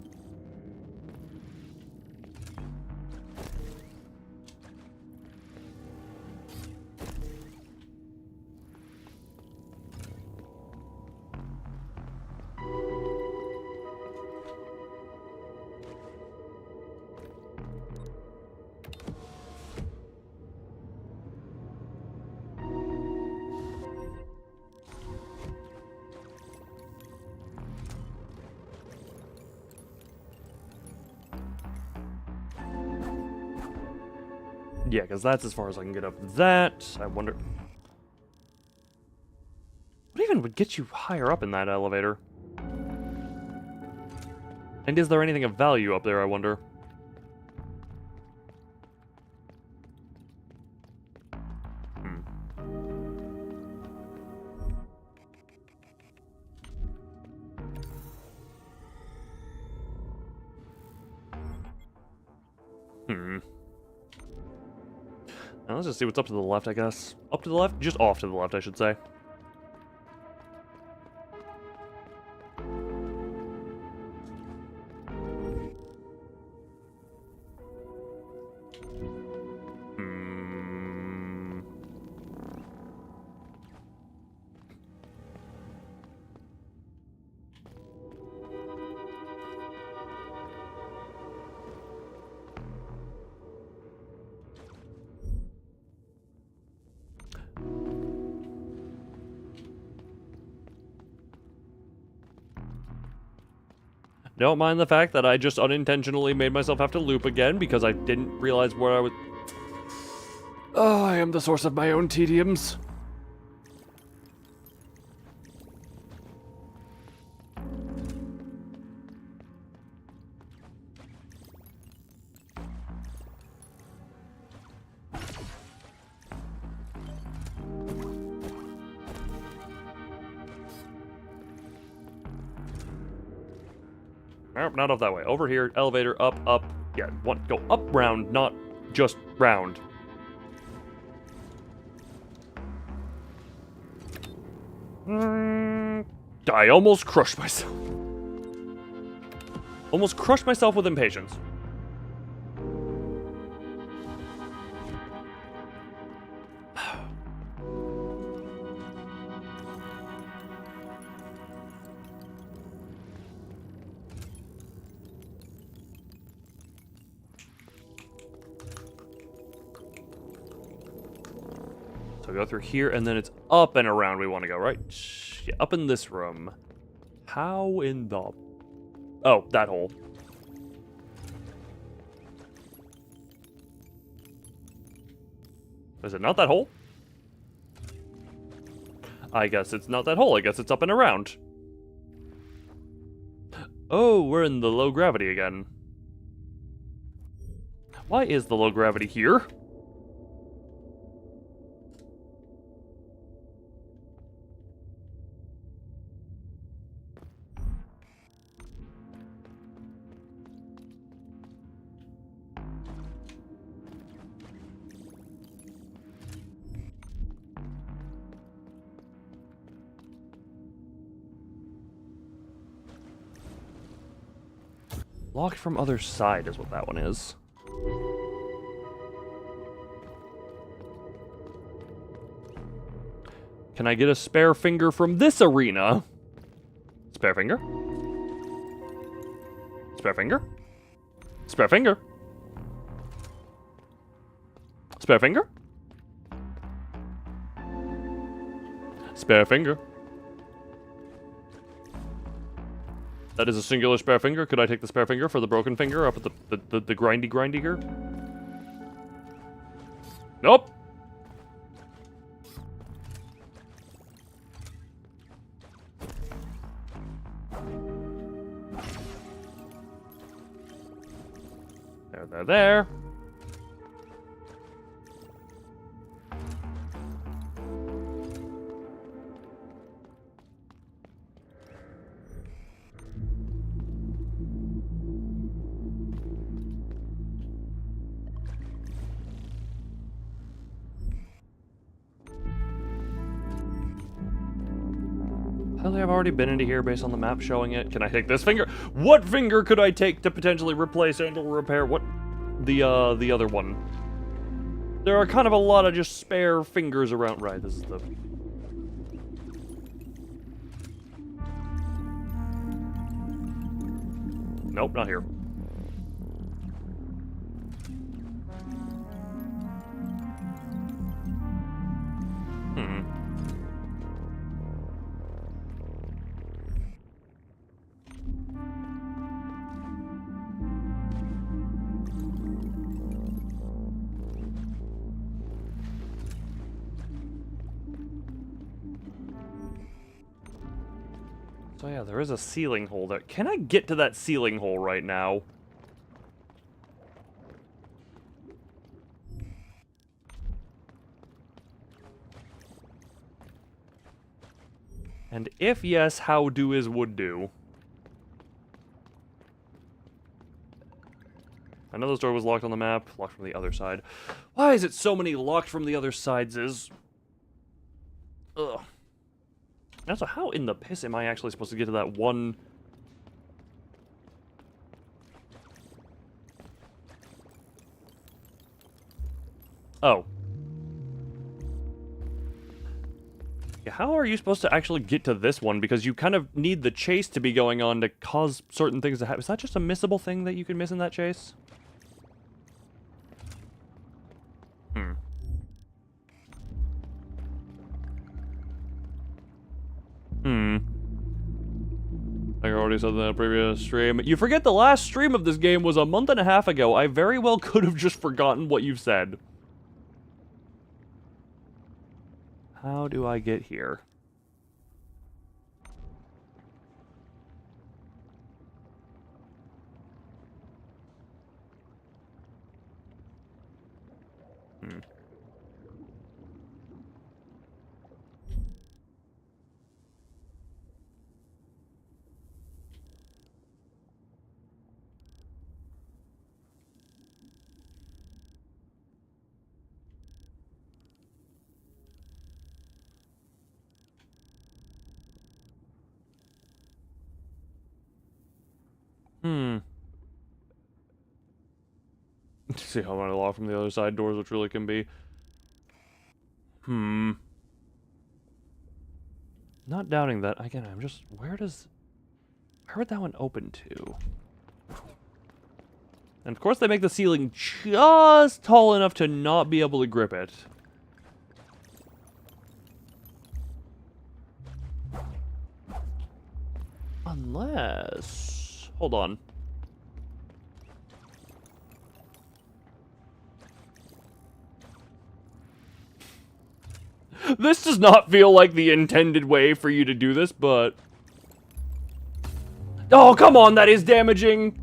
Yeah, because that's as far as I can get up that. I wonder... What even would get you higher up in that elevator? And is there anything of value up there, I wonder? Now let's just see what's up to the left, I guess. Up to the left? Just off to the left, I should say. Don't mind the fact that I just unintentionally made myself have to loop again because I didn't realize where I was... Oh, I am the source of my own tediums. Nope, not up that way. Over here, elevator, up. Yeah, go up round, not just round. I almost crushed myself. Almost crushed myself with impatience. So go through here, and then it's up and around we want to go, right? Yeah, up in this room. How in the... Oh, that hole. Is it not that hole? I guess it's not that hole. I guess it's up and around. Oh, we're in the low gravity again. Why is the low gravity here? Locked from other side is what that one is. Can I get a spare finger from this arena? Spare finger? Spare finger? Spare finger? Spare finger? Spare finger. That is a singular spare finger. Could I take the spare finger for the broken finger up at the grindy here? Nope. There. Apparently I've already been into here based on the map showing it. Can I take this finger? What finger could I take to potentially replace and or repair what? The other one. There are kind of a lot of just spare fingers around. Right, this is the... Nope, not here. So yeah, there is a ceiling hole there. Can I get to that ceiling hole right now? And if yes, how do is would do? I know this door was locked on the map, locked from the other side. Why is it so many locked from the other sides is... Ugh. Now, so how in the piss am I actually supposed to get to that one... Oh. Yeah, how are you supposed to actually get to this one? Because you kind of need the chase to be going on to cause certain things to happen. Is that just a missable thing that you can miss in that chase? I already said that in a previous stream. You forget the last stream of this game was a month and a half ago. I very well could have just forgotten what you've said. How do I get here? See how many locked from the other side doors, which really can be. Not doubting that. Again, I'm just... Where would that one open to? And of course they make the ceiling just tall enough to not be able to grip it. Unless... Hold on. This does not feel like the intended way for you to do this, but... Oh, come on, that is damaging!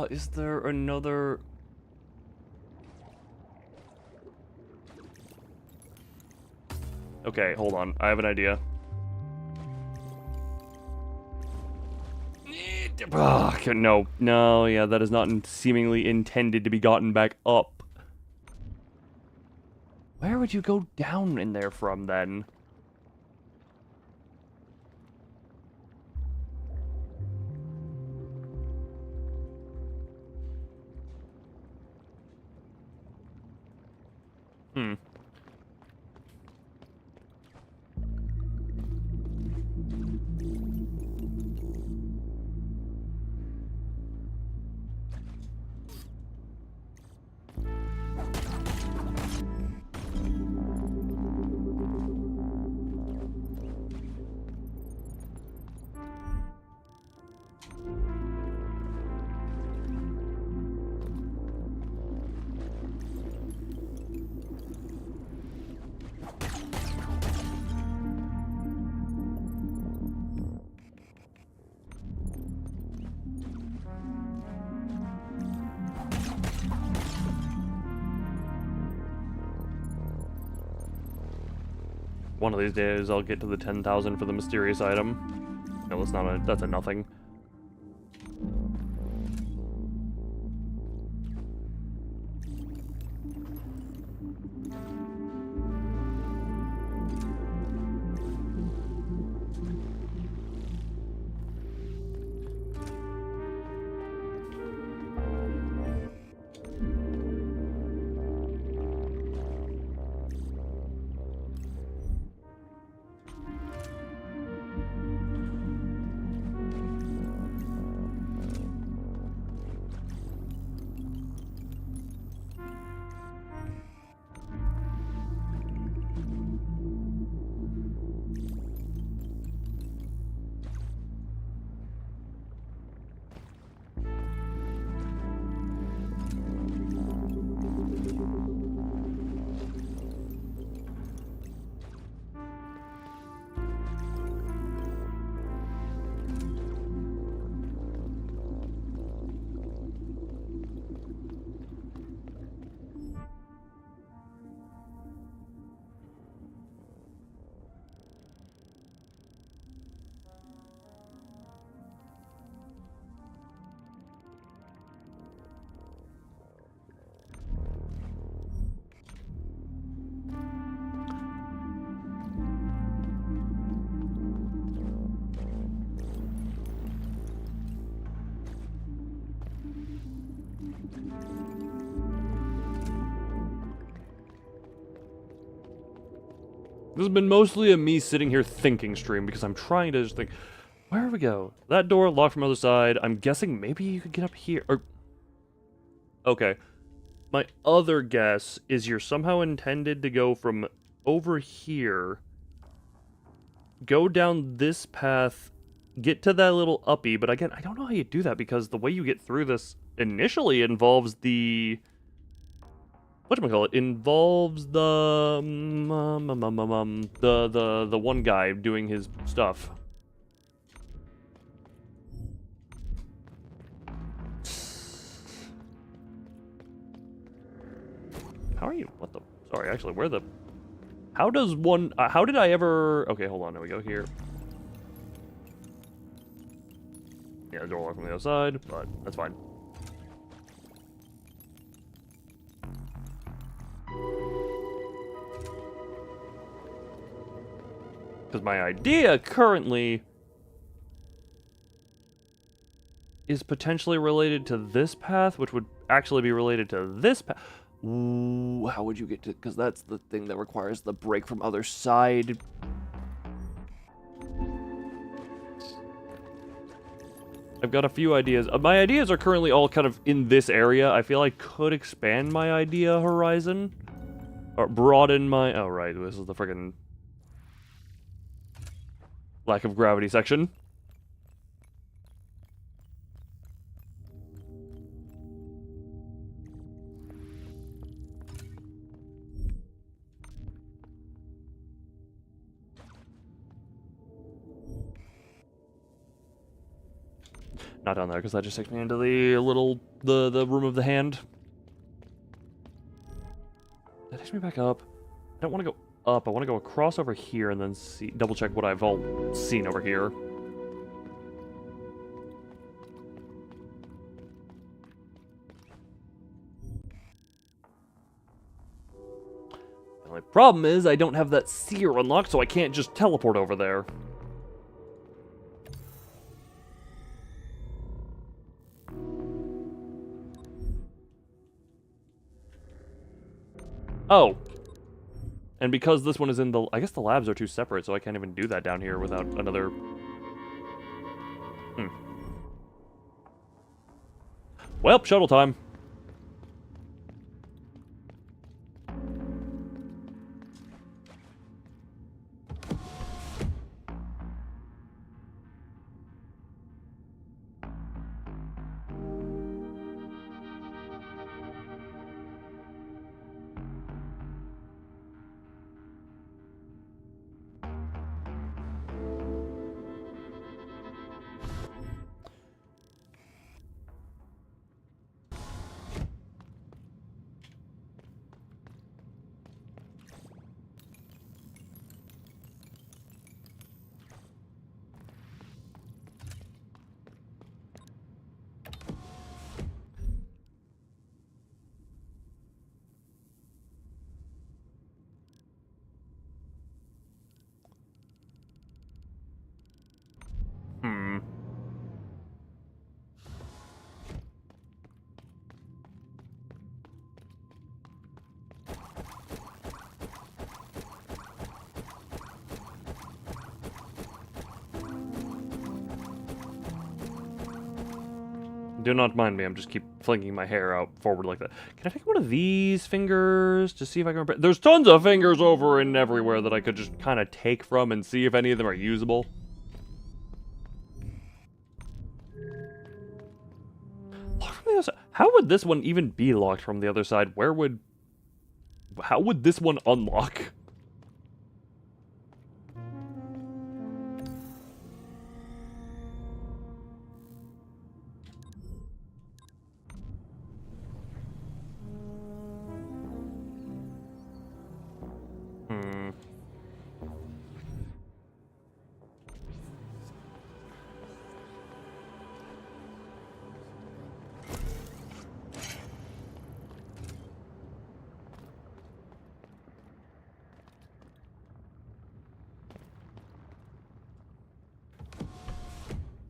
Is there another... Okay, hold on. I have an idea. No, yeah, that is not seemingly intended to be gotten back up. Where would you go down in there from, then? Hmm. One of these days, I'll get to the 10,000 for the mysterious item. No, that's not a. That's a nothing. This has been mostly a me sitting here thinking stream because I'm trying to just think, where do we go? That door locked from the other side. I'm guessing maybe you could get up here. Or okay. My other guess is you're somehow intended to go from over here, go down this path, get to that little uppy, but again, I don't know how you do that because the way you get through this initially involves the... Whatchamacallit? Involves the... the one guy doing his stuff. How are you? What the... Sorry, actually, where the... How does one... how did I ever... Okay, hold on, there we go, here. Yeah, door locked from the other side, but that's fine. Because my idea currently is potentially related to this path, which would actually be related to this path. Ooh, how would you get to... Because that's the thing that requires the break from other side. I've got a few ideas. My ideas are currently all kind of in this area. I feel I could expand my idea horizon. Or broaden my... Oh, right. This is the friggin' lack of gravity section. Not down there, because that just takes me into the little... the room of the hand. That takes me back up. I don't want to go up. I want to go across over here and then see... double check what I've all seen over here. The only problem is I don't have that seer unlocked, so I can't just teleport over there. Oh, And because this one is in the... I guess the labs are too separate, so I can't even do that down here without another... Well, shuttle time. Do not mind me, I'm just keep flinging my hair out forward like that. Can I take one of these fingers to see if I can... There's tons of fingers over and everywhere that I could just kind of take from and see if any of them are usable. Locked from the other side. How would this one even be locked from the other side? How would this one unlock?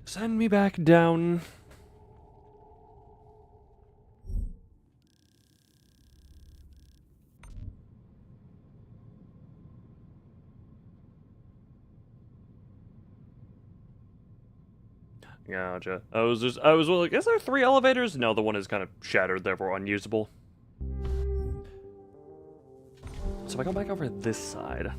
Send me back down. Gotcha. I was like, is there 3 elevators? No, the one is kind of shattered, therefore unusable. So if I go back over this side.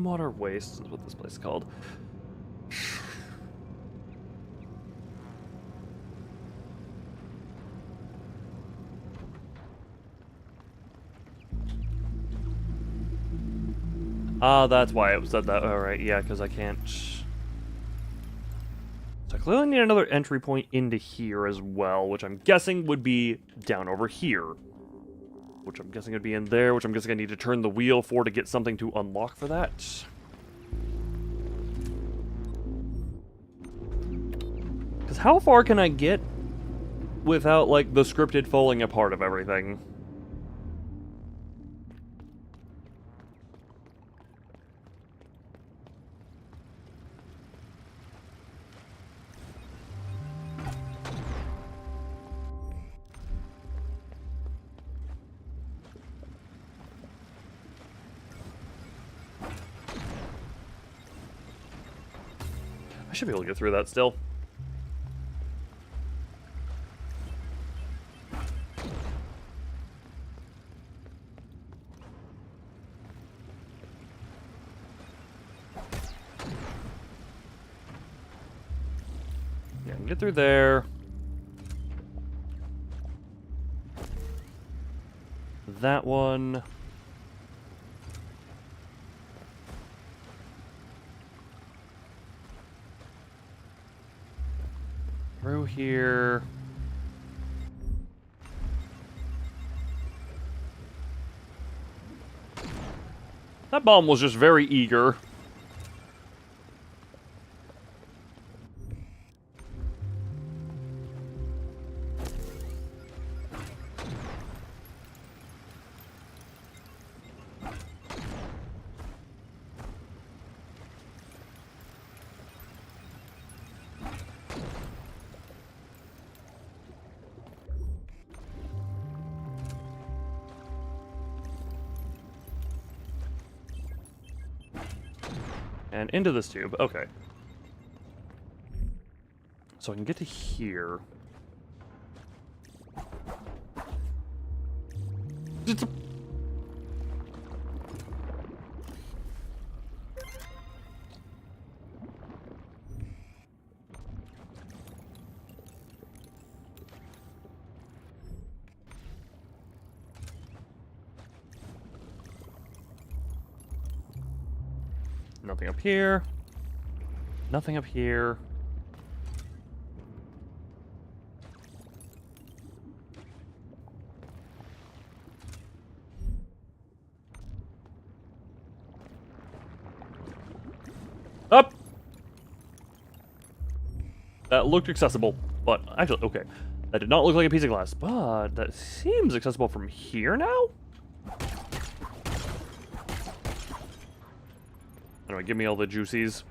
Water waste is what this place is called. Ah, that's why it said that. Alright, yeah, because I can't... So I clearly need another entry point into here as well, which I'm guessing would be down over here. Which I'm guessing would be in there, which I'm guessing I need to turn the wheel for to get something to unlock for that. Because how far can I get without, like, the scripted falling apart of everything? I should be able to get through that still. Yeah, I can get through there. That one. Through here. That bomb was just very eager. And into this tube. Okay. So I can get to here. Nothing up here. Nothing up here. Up! That looked accessible, but actually, okay. That did not look like a piece of glass, but that seems accessible from here now? Anyway, give me all the juicies.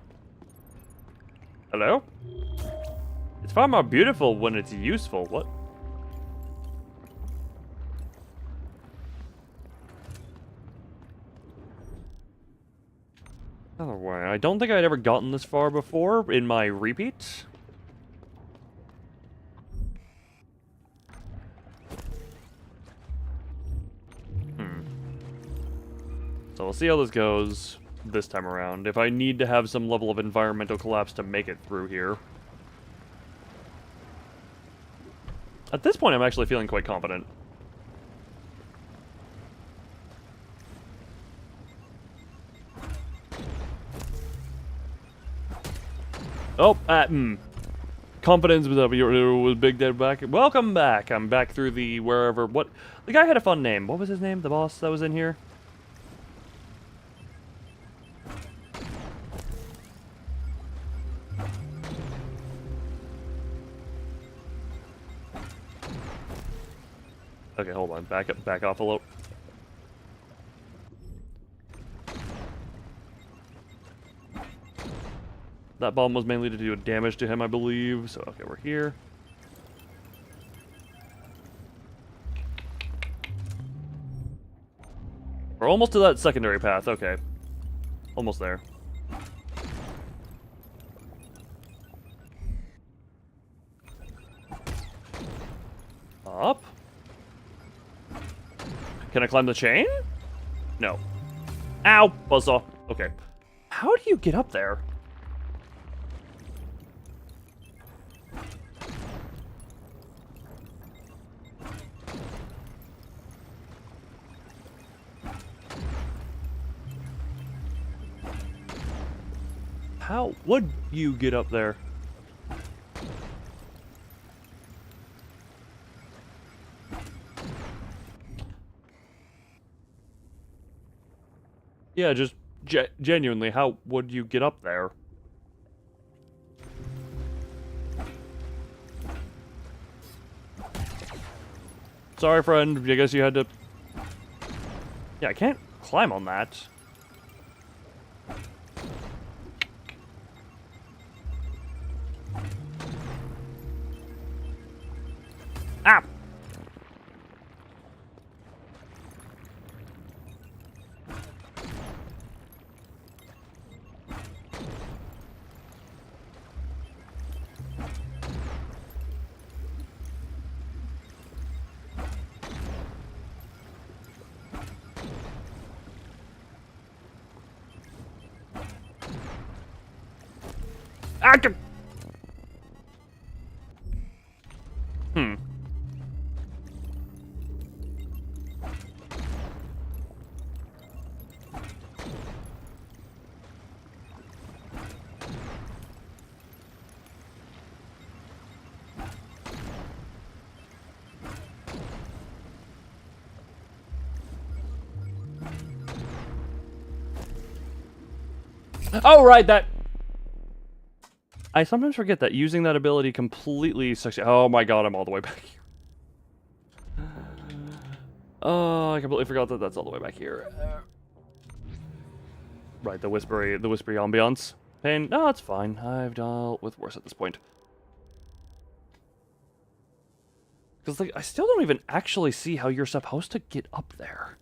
Hello? It's far more beautiful when it's useful. What? Another way. I don't think I'd ever gotten this far before in my repeat. So we'll see how this goes this time around. If I need to have some level of environmental collapse to make it through here. At this point, I'm actually feeling quite confident. Oh, confidence was Big Dead back. Welcome back. I'm back through the wherever. What? The guy had a fun name. What was his name? The boss that was in here? Okay, hold on. Back off a little. That bomb was mainly to do damage to him, I believe. So, okay, we're here. We're almost to that secondary path. Okay. Almost there. Up. Can I climb the chain? No. Ow! Buzzsaw. Okay. How do you get up there? How would you get up there? Yeah, just genuinely, how would you get up there? Sorry, friend. I guess you had to... Yeah, I can't climb on that. Ah! Hmm. Oh, right, that... I sometimes forget that using that ability completely... Oh my god, I'm all the way back here. Oh, I completely forgot that that's all the way back here. Right, the whispery ambiance. Pain. No, it's fine. I've dealt with worse at this point. Because, like, I still don't even actually see how you're supposed to get up there.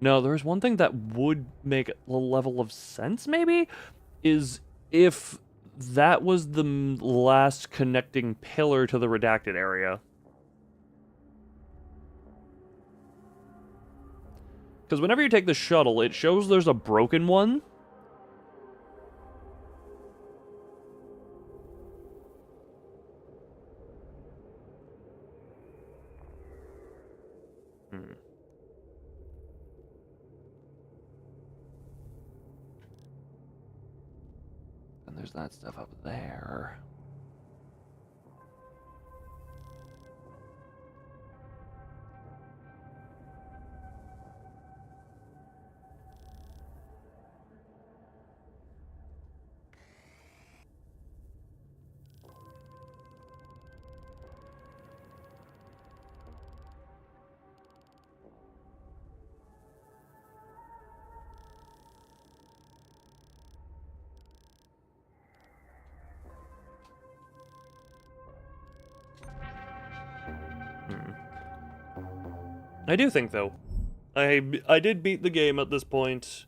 No, there's one thing that would make a level of sense, maybe, is if that was the last connecting pillar to the redacted area. Because whenever you take the shuttle, it shows there's a broken one. And there's that stuff up there. I do think, though, I did beat the game at this point.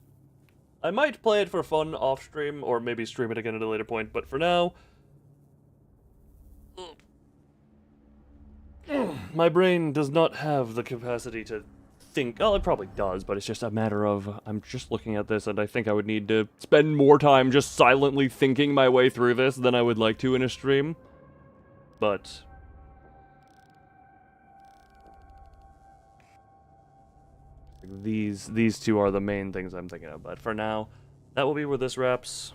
I might play it for fun off stream, or maybe stream it again at a later point, but for now, my brain does not have the capacity to think. Well, it probably does, but it's just a matter of, I'm just looking at this, and I think I would need to spend more time just silently thinking my way through this than I would like to in a stream. But these two are the main things I'm thinking of. But for now, that will be where this wraps.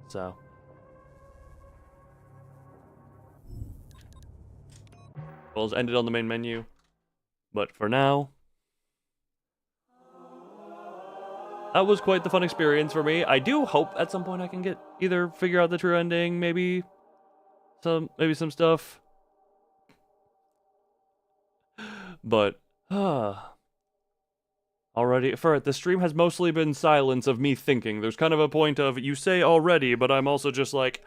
So. Well, it's ended on the main menu. But for now, that was quite the fun experience for me. I do hope at some point I can figure out the true ending, maybe some stuff. But already, the stream has mostly been silence of me thinking. There's kind of a point of, you say already, but I'm also just like,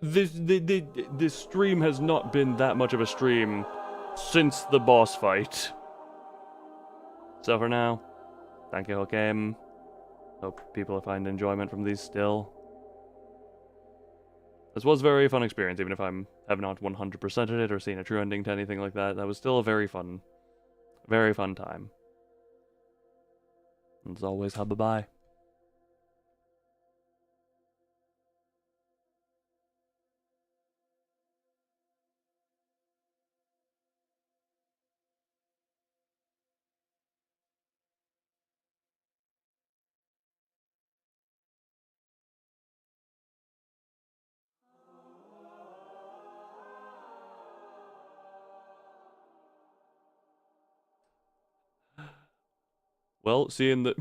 this stream has not been that much of a stream since the boss fight. So for now, thank you, game. Hope people find enjoyment from these still. This was a very fun experience, even if I have not 100%ed it or seen a true ending to anything like that. That was still a very fun time. And as always, bye-bye. Well, seeing the...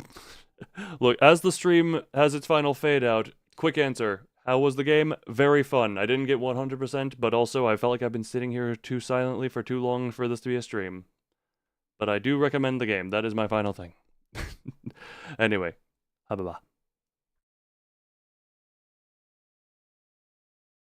Look, as the stream has its final fade out, quick answer. How was the game? Very fun. I didn't get 100%, but also I felt like I've been sitting here too silently for too long for this to be a stream. But I do recommend the game. That is my final thing. Anyway, bye-bye.